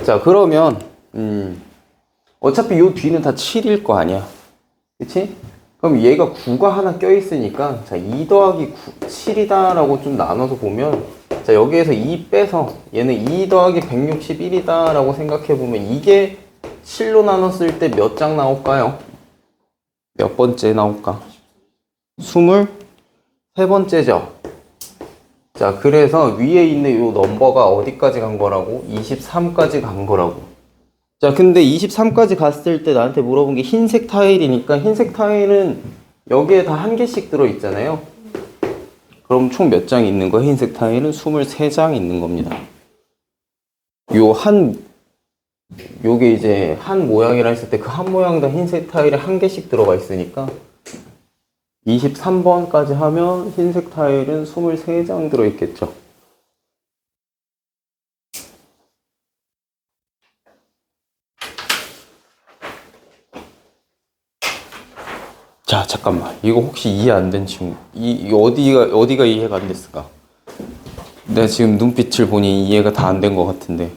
자, 그러면, 어차피 요 뒤는 다 7일 거 아니야. 그치? 그럼 얘가 9가 하나 껴있으니까, 자, 2 더하기 9, 7이다라고 좀 나눠서 보면, 자, 여기에서 2 빼서, 얘는 2 더하기 161이다라고 생각해보면, 이게 7로 나눴을 때 몇 장 나올까요? 몇 번째 나올까? 23번째죠. 자, 그래서 위에 있는 이 넘버가 어디까지 간 거라고? 23까지 간 거라고. 자, 근데 23까지 갔을 때 나한테 물어본 게 흰색 타일이니까 흰색 타일은 여기에 다 한 개씩 들어있잖아요. 그럼 총 몇 장 있는 거야? 흰색 타일은 23장 있는 겁니다. 요게 이제 한 모양이라 했을 때 그 한 모양당 흰색 타일에 한 개씩 들어가 있으니까 23번까지 하면 흰색 타일은 23장 들어있겠죠. 자, 잠깐만. 이거 혹시 이해 안 된 친구? 어디가 이해가 안 됐을까? 내가 지금 눈빛을 보니 이해가 다 안 된 것 같은데.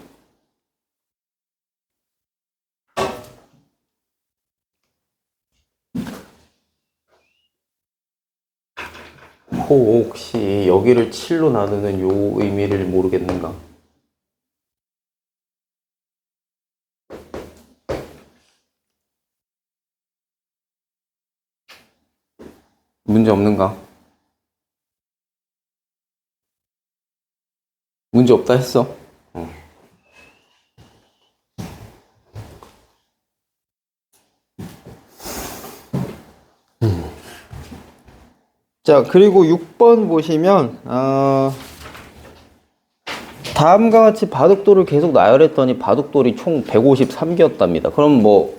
혹시 여기를 7로 나누는 요 의미를 모르겠는가? 문제 없는가? 문제 없다 했어. 자, 그리고 6번 보시면 다음과 같이 바둑돌을 계속 나열했더니 바둑돌이 총 153개였답니다. 그럼 뭐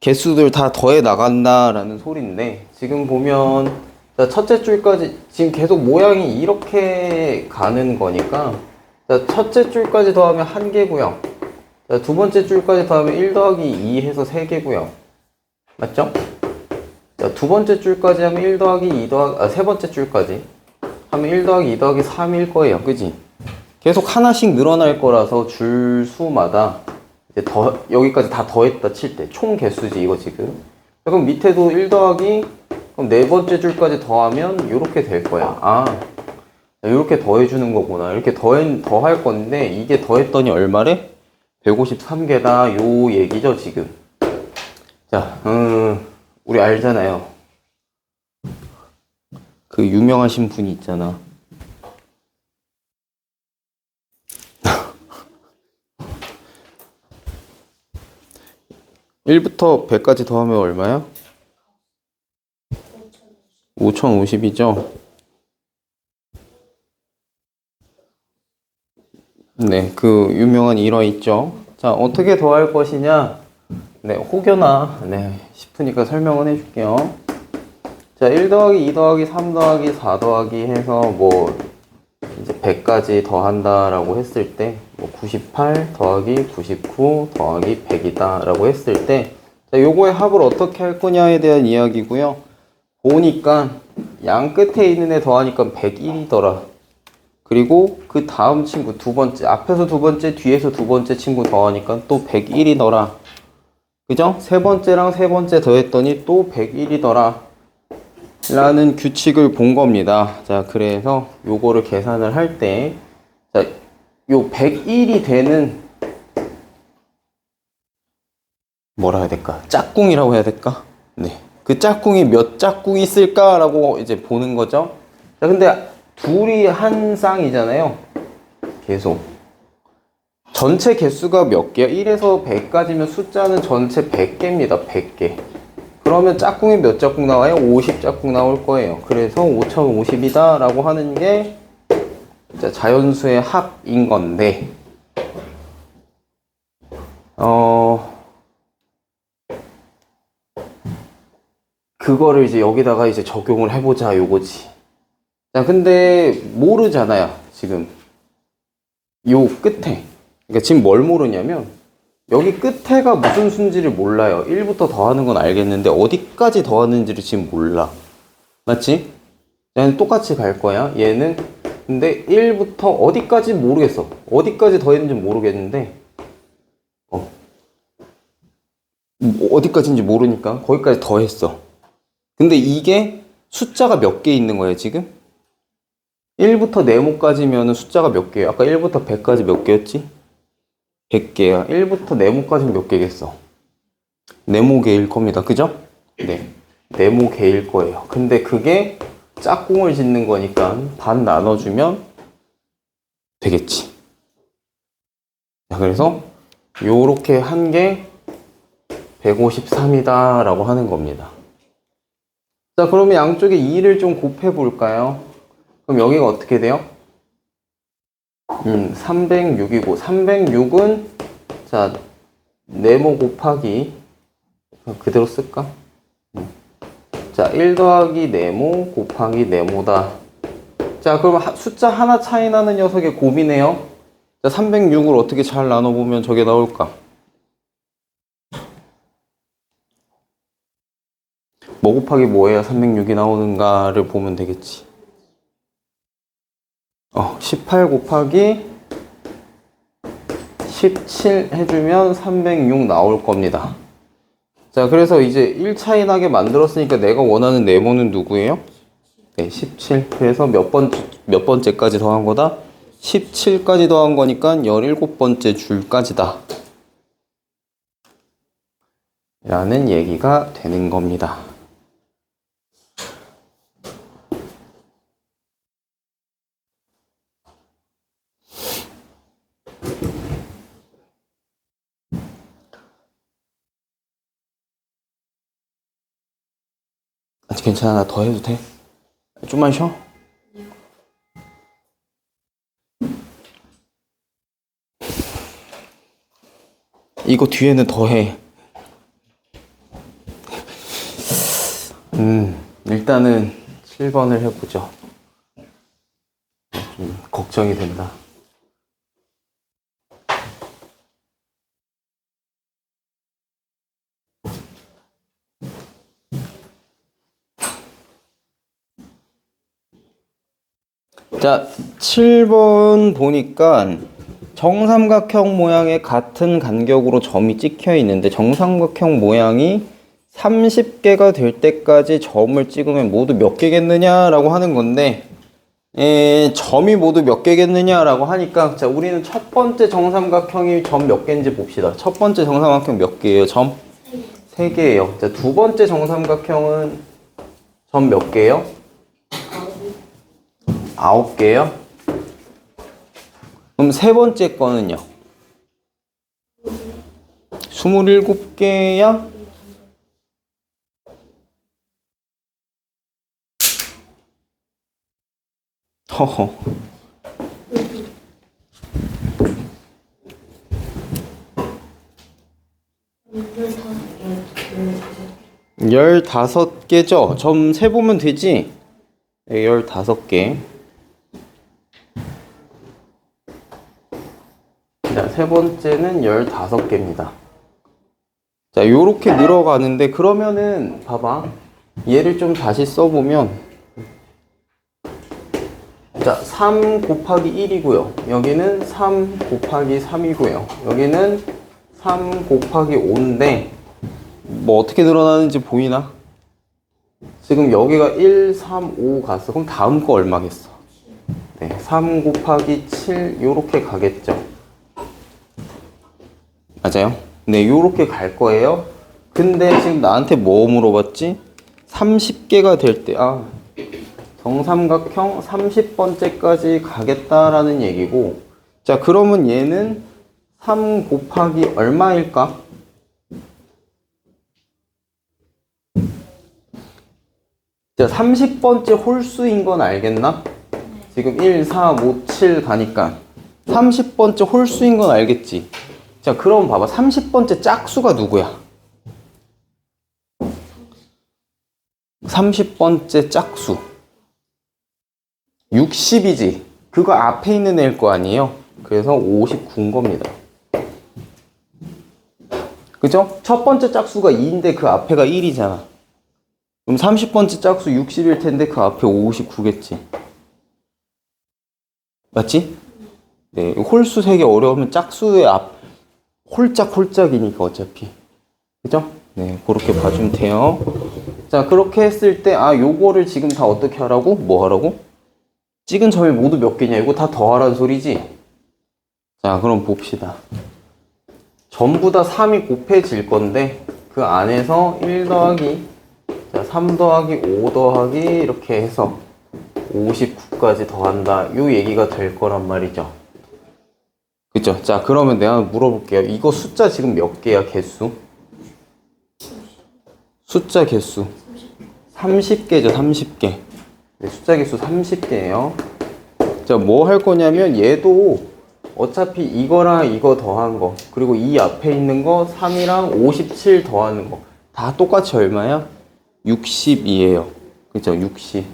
개수들 다 더해 나간다라는 소리인데 지금 보면 자, 첫째 줄까지 지금 계속 모양이 이렇게 가는 거니까 자, 첫째 줄까지 더하면 1개고요. 자, 두 번째 줄까지 더하면 1 더하기 2 해서 3개고요. 맞죠? 자, 두 번째 줄까지 하면 1 더하기 2 더하기 세 번째 줄까지 하면 1 더하기 2 더하기 3일 거예요. 그지? 계속 하나씩 늘어날 거라서 줄 수마다 이제 여기까지 다 더했다 칠 때 총 개수지 이거 지금. 자, 그럼 밑에도 1 더하기 그럼 네 번째 줄까지 더하면 이렇게 될 거야. 이렇게 더해주는 거구나. 이렇게 더할 건데 이게 더했더니 얼마래? 153개다 요 얘기죠 지금. 자, 우리 알잖아요. 그 유명하신 분이 있잖아. 1부터 100까지 더하면 얼마야? 5050이죠? 네, 그 유명한 일화 있죠? 자, 어떻게 더할 것이냐? 네, 혹여나 싶으니까 설명은 해줄게요. 자, 1 더하기 2 더하기 3 더하기 4 더하기 해서 뭐 이제 100까지 더한다라고 했을 때 뭐 98 더하기 99 더하기 100이다 라고 했을 때 자, 요거의 합을 어떻게 할 거냐에 대한 이야기고요. 보니까 양 끝에 있는 애 더하니까 101이더라. 그리고 그 다음 친구 두 번째, 앞에서 두 번째, 뒤에서 두 번째 친구 더하니까 또 101이더라. 그죠? 세 번째랑 세 번째 더했더니 또 101이더라. 라는 규칙을 본 겁니다. 자, 그래서 요거를 계산을 할 때, 자, 요 101이 되는, 뭐라 해야 될까? 짝꿍이라고 해야 될까? 네. 그 짝꿍이 몇 짝꿍이 있을까라고 이제 보는 거죠. 자, 근데 둘이 한 쌍이잖아요. 계속. 전체 개수가 몇 개야? 1에서 100까지면 숫자는 전체 100개입니다. 100개. 그러면 짝꿍이 몇 짝꿍 나와요? 50짝꿍 나올 거예요. 그래서 5050이다 라고 하는 게 자연수의 합인 건데 그거를 이제 여기다가 이제 적용을 해보자 요거지. 자, 근데 모르잖아요 지금 요 끝에. 그러니까 지금 뭘 모르냐면 여기 끝에가 무슨 수인지를 몰라요. 1부터 더하는 건 알겠는데 어디까지 더하는지를 지금 몰라. 맞지? 얘는 똑같이 갈 거야. 얘는 근데 1부터 어디까지 모르겠어. 어디까지 더했는지 모르겠는데 어디까지인지 모르니까 거기까지 더했어. 근데 이게 숫자가 몇 개 있는 거예요 지금? 1부터 네모까지면 숫자가 몇 개예요? 아까 1부터 100까지 몇 개였지? 100개야. 1부터 네모까지는 몇 개겠어? 네모 개일 겁니다. 그죠? 네. 네모 개일 거예요. 근데 그게 짝꿍을 짓는 거니까 반 나눠주면 되겠지. 자, 그래서 요렇게 한 게 153이다 라고 하는 겁니다. 자, 그러면 양쪽에 2를 좀 곱해 볼까요? 그럼 여기가 어떻게 돼요? 306이고 306은 자, 네모 곱하기 그대로 쓸까? 자, 1 더하기 네모 곱하기 네모다. 자, 그럼 숫자 하나 차이 나는 녀석의 곱이네요. 자, 306을 어떻게 잘 나눠보면 저게 나올까? 뭐 곱하기 뭐 해야 306이 나오는가를 보면 되겠지. 18 곱하기 17 해주면 306 나올 겁니다. 자, 그래서 이제 1 차이 나게 만들었으니까 내가 원하는 네모는 누구예요? 네, 17. 그래서 몇 번째까지 더한 거다? 17까지 더한 거니까 17번째 줄까지다. 라는 얘기가 되는 겁니다. 아직 괜찮아. 나 더 해도 돼? 좀만 쉬어. 이거 뒤에는 더 해. 일단은 7번을 해보죠. 좀 걱정이 된다. 자, 7번 보니까 정삼각형 모양의 같은 간격으로 점이 찍혀 있는데 정삼각형 모양이 30개가 될 때까지 점을 찍으면 모두 몇 개겠느냐라고 하는 건데 점이 모두 몇 개겠느냐라고 하니까 자, 우리는 첫 번째 정삼각형이 점 몇 개인지 봅시다. 첫 번째 정삼각형 몇 개예요? 점 3개예요. 자, 두 번째 정삼각형은 점 몇 개예요? 9개요? 그럼 세 번째 거는요? 27개야? 허허. 15개죠? 점 세보면 되지? 15개. 자, 세 번째는 15개입니다. 자, 요렇게 늘어가는데, 그러면은, 봐봐. 얘를 좀 다시 써보면, 자, 3 곱하기 1이고요. 여기는 3 곱하기 3이고요. 여기는 3 곱하기 5인데, 뭐 어떻게 늘어나는지 보이나? 지금 여기가 1, 3, 5 갔어. 그럼 다음 거 얼마겠어? 네, 3 곱하기 7, 요렇게 가겠죠. 맞아요? 네, 요렇게 갈 거예요. 근데 지금 나한테 뭐 물어봤지? 30개가 될 때, 정삼각형 30번째까지 가겠다라는 얘기고, 자, 그러면 얘는 3 곱하기 얼마일까? 자, 30번째 홀수인 건 알겠나? 지금 1, 4, 5, 7 가니까 30번째 홀수인 건 알겠지? 자, 그럼 봐봐. 30번째 짝수가 누구야? 30번째 짝수 60이지. 그거 앞에 있는 애일 거 아니에요? 그래서 59인 겁니다. 그죠? 첫 번째 짝수가 2인데 그 앞에가 1이잖아. 그럼 30번째 짝수 60일 텐데 그 앞에 59겠지. 맞지? 네, 홀수 세기 어려우면 짝수의 앞 홀짝홀짝이니까 어차피. 그죠? 네, 그렇게 봐주면 돼요. 자, 그렇게 했을 때 요거를 지금 다 어떻게 하라고? 뭐 하라고? 찍은 점이 모두 몇 개냐? 이거 다 더하라는 소리지? 자, 그럼 봅시다. 전부 다 3이 곱해질 건데 그 안에서 1 더하기 자, 3 더하기 5 더하기 이렇게 해서 59까지 더한다. 요 얘기가 될 거란 말이죠. 그죠? 자, 그러면 내가 물어볼게요. 이거 숫자 지금 몇 개야, 개수? 숫자 개수 30개죠, 30개. 네, 숫자 개수 30개예요. 자, 뭐 할 거냐면 얘도 어차피 이거랑 이거 더한 거, 그리고 이 앞에 있는 거 3이랑 57 더하는 거 다 똑같이 얼마야? 60이에요. 그죠? 60.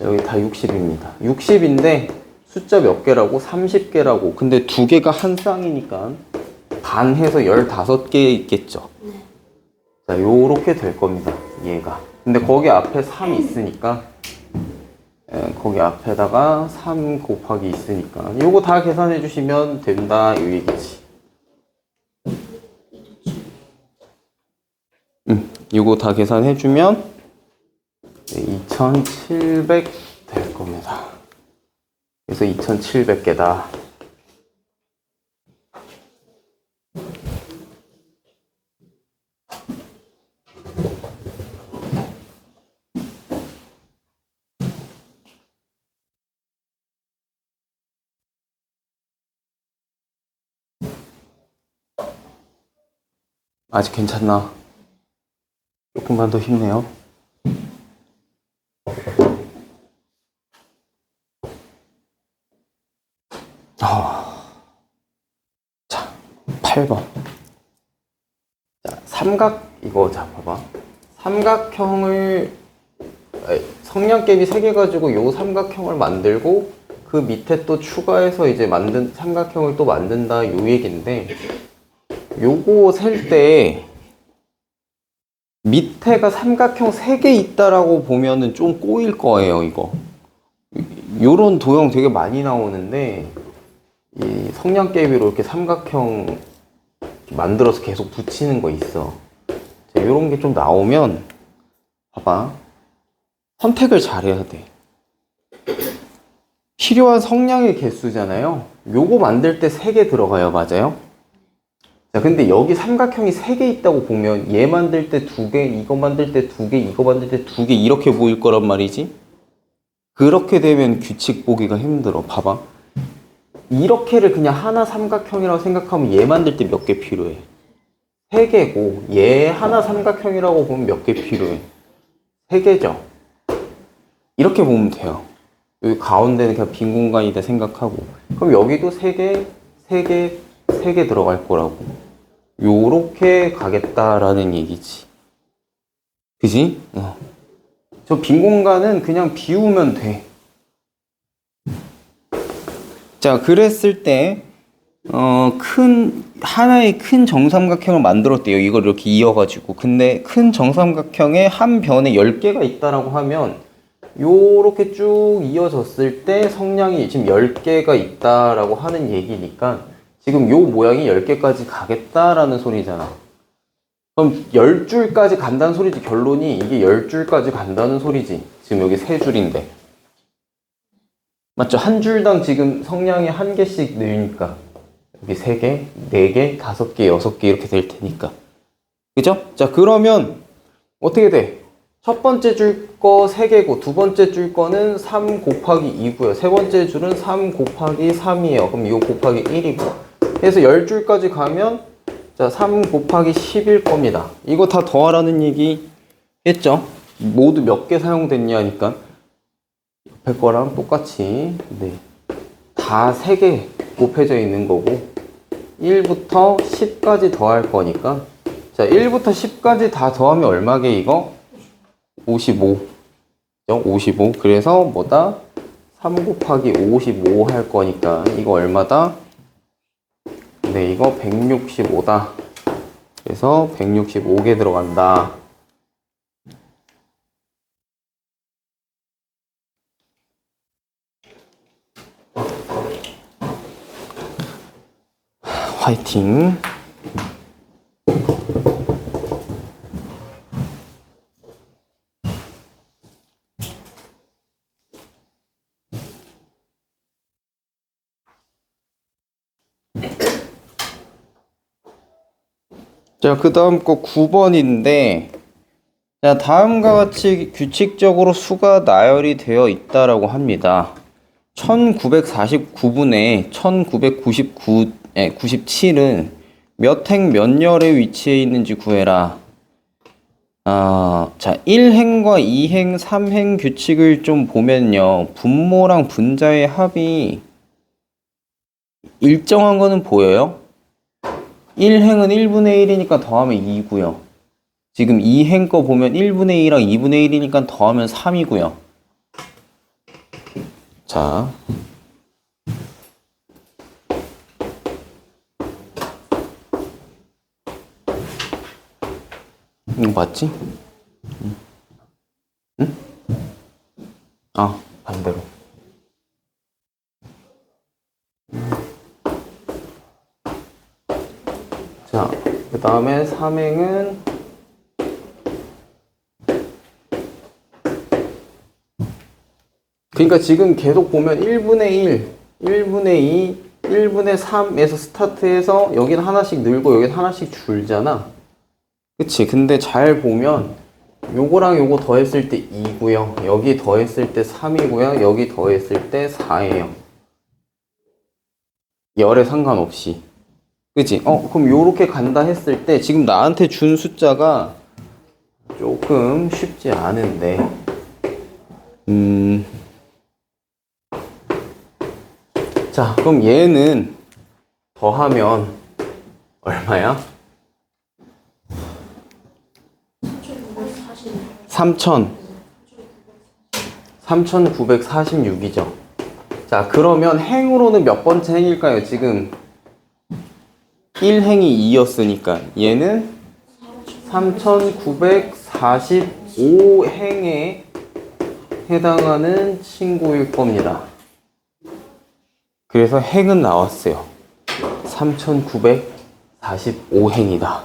여기 다 60입니다. 60인데 숫자 몇 개라고? 30개라고. 근데 두 개가 한 쌍이니까 반해서 15개 있겠죠. 자, 요렇게 될 겁니다. 얘가. 근데 거기 앞에 3 있으니까 거기 앞에다가 3 곱하기 있으니까 요거 다 계산해 주시면 된다 이 얘기지. 요거 다 계산해 주면 2700 될 겁니다. 그래서 2700개다. 아직 괜찮나? 조금만 더 힘내요. 자, 8번. 자, 이거 자, 봐봐. 삼각형을, 성량갭이 3개 가지고 요 삼각형을 만들고 그 밑에 또 추가해서 이제 만든 삼각형을 또 만든다 요 얘기인데, 요거 셀 때 밑에가 삼각형 3개 있다라고 보면은 좀 꼬일 거예요, 이거. 요런 도형 되게 많이 나오는데, 이 성량개비로 이렇게 삼각형 만들어서 계속 붙이는 거 있어. 자, 요런 게 좀 나오면, 봐봐. 선택을 잘해야 돼. 필요한 성량의 개수잖아요. 요거 만들 때 3개 들어가요, 맞아요? 자, 근데 여기 삼각형이 3개 있다고 보면 얘 만들 때 2개, 이거 만들 때 2개, 이거 만들 때 2개 이렇게 보일 거란 말이지. 그렇게 되면 규칙 보기가 힘들어. 봐봐. 이렇게를 그냥 하나 삼각형이라고 생각하면 얘 만들 때 몇 개 필요해? 3개고 얘 하나 삼각형이라고 보면 몇 개 필요해? 3개죠. 이렇게 보면 돼요. 여기 가운데는 그냥 빈 공간이다 생각하고, 그럼 여기도 3개, 3개, 3개 들어갈 거라고. 요렇게 가겠다라는 얘기지. 그지? 저 빈 공간은 그냥 비우면 돼. 자, 그랬을 때 하나의 큰 정삼각형을 만들었대요. 이걸 이렇게 이어가지고. 근데 큰 정삼각형에 한 변에 10개가 있다라고 하면 요렇게 쭉 이어졌을 때 성량이 지금 10개가 있다라고 하는 얘기니까 지금 요 모양이 10개까지 가겠다라는 소리잖아. 그럼 10줄까지 간다는 소리지. 결론이 이게 10줄까지 간다는 소리지. 지금 여기 3줄인데. 맞죠? 한 줄당 지금 성량이 1개씩 늘니까 여기 3개, 4개, 5개, 6개 이렇게 될 테니까. 그죠? 자, 그러면 어떻게 돼? 첫 번째 줄 거 3개고 두 번째 줄 거는 3 곱하기 2고요. 세 번째 줄은 3 곱하기 3이에요. 그럼 이거 곱하기 1이고. 그래서 10줄까지 가면 자, 3 곱하기 10일 겁니다. 이거 다 더하라는 얘기 했죠? 모두 몇 개 사용됐냐 하니까 옆에 거랑 똑같이 네. 다 3개 곱해져 있는 거고 1부터 10까지 더할 거니까 자, 1부터 10까지 다 더하면 얼마게 이거? 55. 55. 그래서 뭐다? 3 곱하기 55 할 거니까 이거 얼마다? 네, 이거 165다. 그래서 165개 들어간다. 화이팅. 자, 그 다음 거 9번인데 자, 다음과 같이 규칙적으로 수가 나열이 되어 있다라고 합니다. 1949분에 97은 몇 행 몇 열에 위치해 있는지 구해라. 자, 1행과 2행, 3행 규칙을 좀 보면요. 분모랑 분자의 합이 일정한 거는 보여요? 1행은 1분의 1이니까 더하면 2고요. 지금 2행 거 보면 1분의 2랑 2분의 1이니까 더하면 3이고요. 자, 이거 맞지? 응? 아, 반대로. 자, 그 다음에 3행은 그러니까 지금 계속 보면 1분의 1, 1분의 2, 1분의 3에서 스타트해서 여긴 하나씩 늘고 여긴 하나씩 줄잖아. 그치? 근데 잘 보면 요거랑 요거 더했을 때 2고요. 여기 더했을 때 3이고요. 여기 더했을 때 4예요. 열에 상관없이. 그치? 그럼 요렇게 간다 했을 때 지금 나한테 준 숫자가 조금 쉽지 않은데 자, 그럼 얘는 더하면 얼마야? 3946이죠. 자, 그러면 행으로는 몇 번째 행일까요? 지금 1행이 2였으니까 얘는 3945행에 해당하는 친구일 겁니다. 그래서 행은 나왔어요. 3945행이다.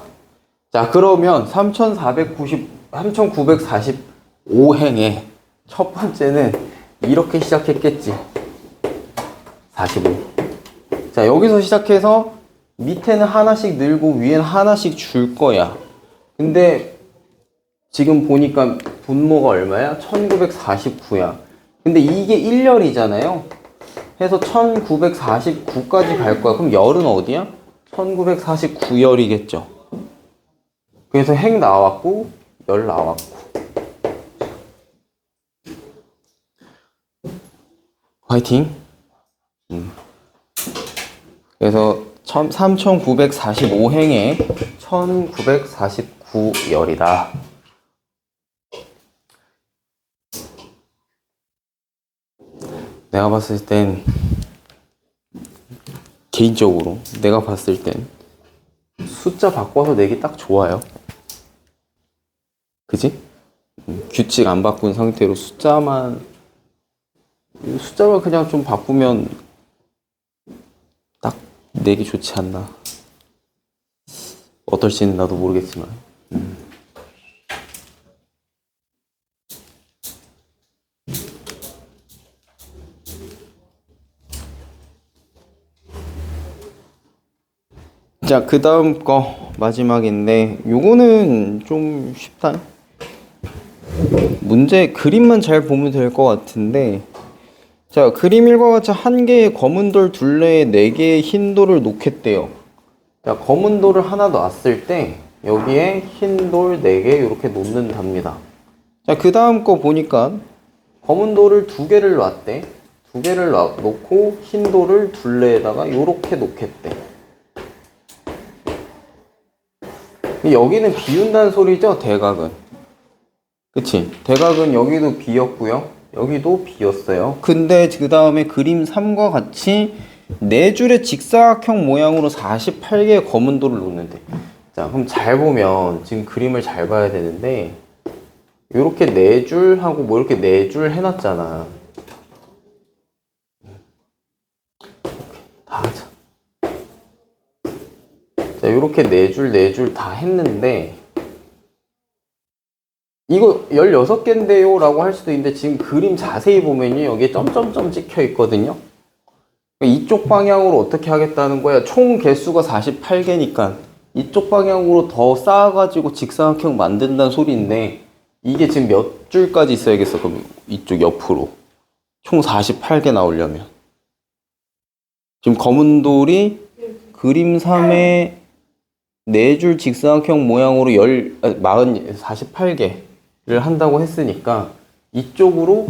자, 그러면 3945행의 첫 번째는 이렇게 시작했겠지. 45. 자, 여기서 시작해서 밑에는 하나씩 늘고 위에는 하나씩 줄 거야. 근데 지금 보니까 분모가 얼마야? 1949야. 근데 이게 1열이잖아요. 해서 1949까지 갈 거야. 그럼 열은 어디야? 1949열이겠죠. 그래서 행 나왔고 열 나왔고. 화이팅. 그래서 3945행에 1949열이다. 내가 봤을 땐 개인적으로 내가 봤을 땐 숫자 바꿔서 내기 딱 좋아요. 그지? 규칙 안 바꾼 상태로 숫자만 그냥 좀 바꾸면 딱 내기 좋지 않나. 어떨지는 나도 모르겠지만. 자, 그 다음 거 마지막인데 요거는 좀 쉽다. 문제 그림만 잘 보면 될 것 같은데, 자, 그림 1과 같이 한 개의 검은 돌 둘레에 4개의 흰 돌을 놓겠대요. 자, 검은 돌을 하나 놨을 때 여기에 흰 돌 4개 이렇게 놓는답니다. 자, 그 다음 거 보니까 검은 돌을 2개를 놨대. 2개를 놓고 흰 돌을 둘레에다가 이렇게 놓겠대. 여기는 비운다는 소리죠, 대각은. 그치? 대각은 여기도 비었고요. 여기도 비었어요. 근데 그 다음에 그림 3과 같이 4줄의 직사각형 모양으로 48개의 검은 돌을 놓는데, 자, 그럼 잘 보면 지금 그림을 잘 봐야 되는데 이렇게 4줄 하고 뭐 이렇게 4줄 해놨잖아. 다 하자. 자, 이렇게 4줄 다 했는데 이거 16개인데요 라고 할 수도 있는데 지금 그림 자세히 보면요, 여기에 점점점 찍혀 있거든요. 이쪽 방향으로 어떻게 하겠다는 거야? 총 개수가 48개니까 이쪽 방향으로 더 쌓아가지고 직사각형 만든다는 소리인데, 이게 지금 몇 줄까지 있어야겠어? 그럼 이쪽 옆으로. 총 48개 나오려면. 지금 검은 돌이 그림 3에 4줄 직사각형 모양으로 48개를 한다고 했으니까 이쪽으로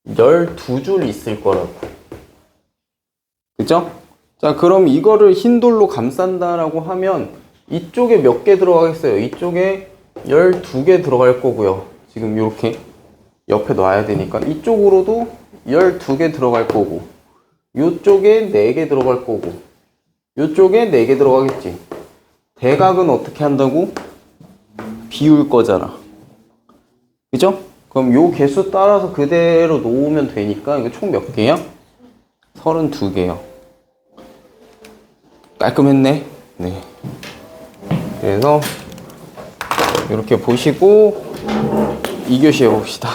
12줄 있을 거라고. 그죠? 자, 그럼 이거를 흰 돌로 감싼다라고 하면 이쪽에 몇 개 들어가겠어요? 이쪽에 12개 들어갈 거고요. 지금 이렇게 옆에 놔야 되니까 이쪽으로도 12개 들어갈 거고 이쪽에 4개 들어갈 거고 이쪽에 4개 들어가겠지. 대각은 어떻게 한다고? 비울 거잖아. 그죠? 그럼 요 개수 따라서 그대로 놓으면 되니까 이거 총 몇 개야? 32개요. 깔끔했네. 네. 그래서 이렇게 보시고 2교시 해봅시다.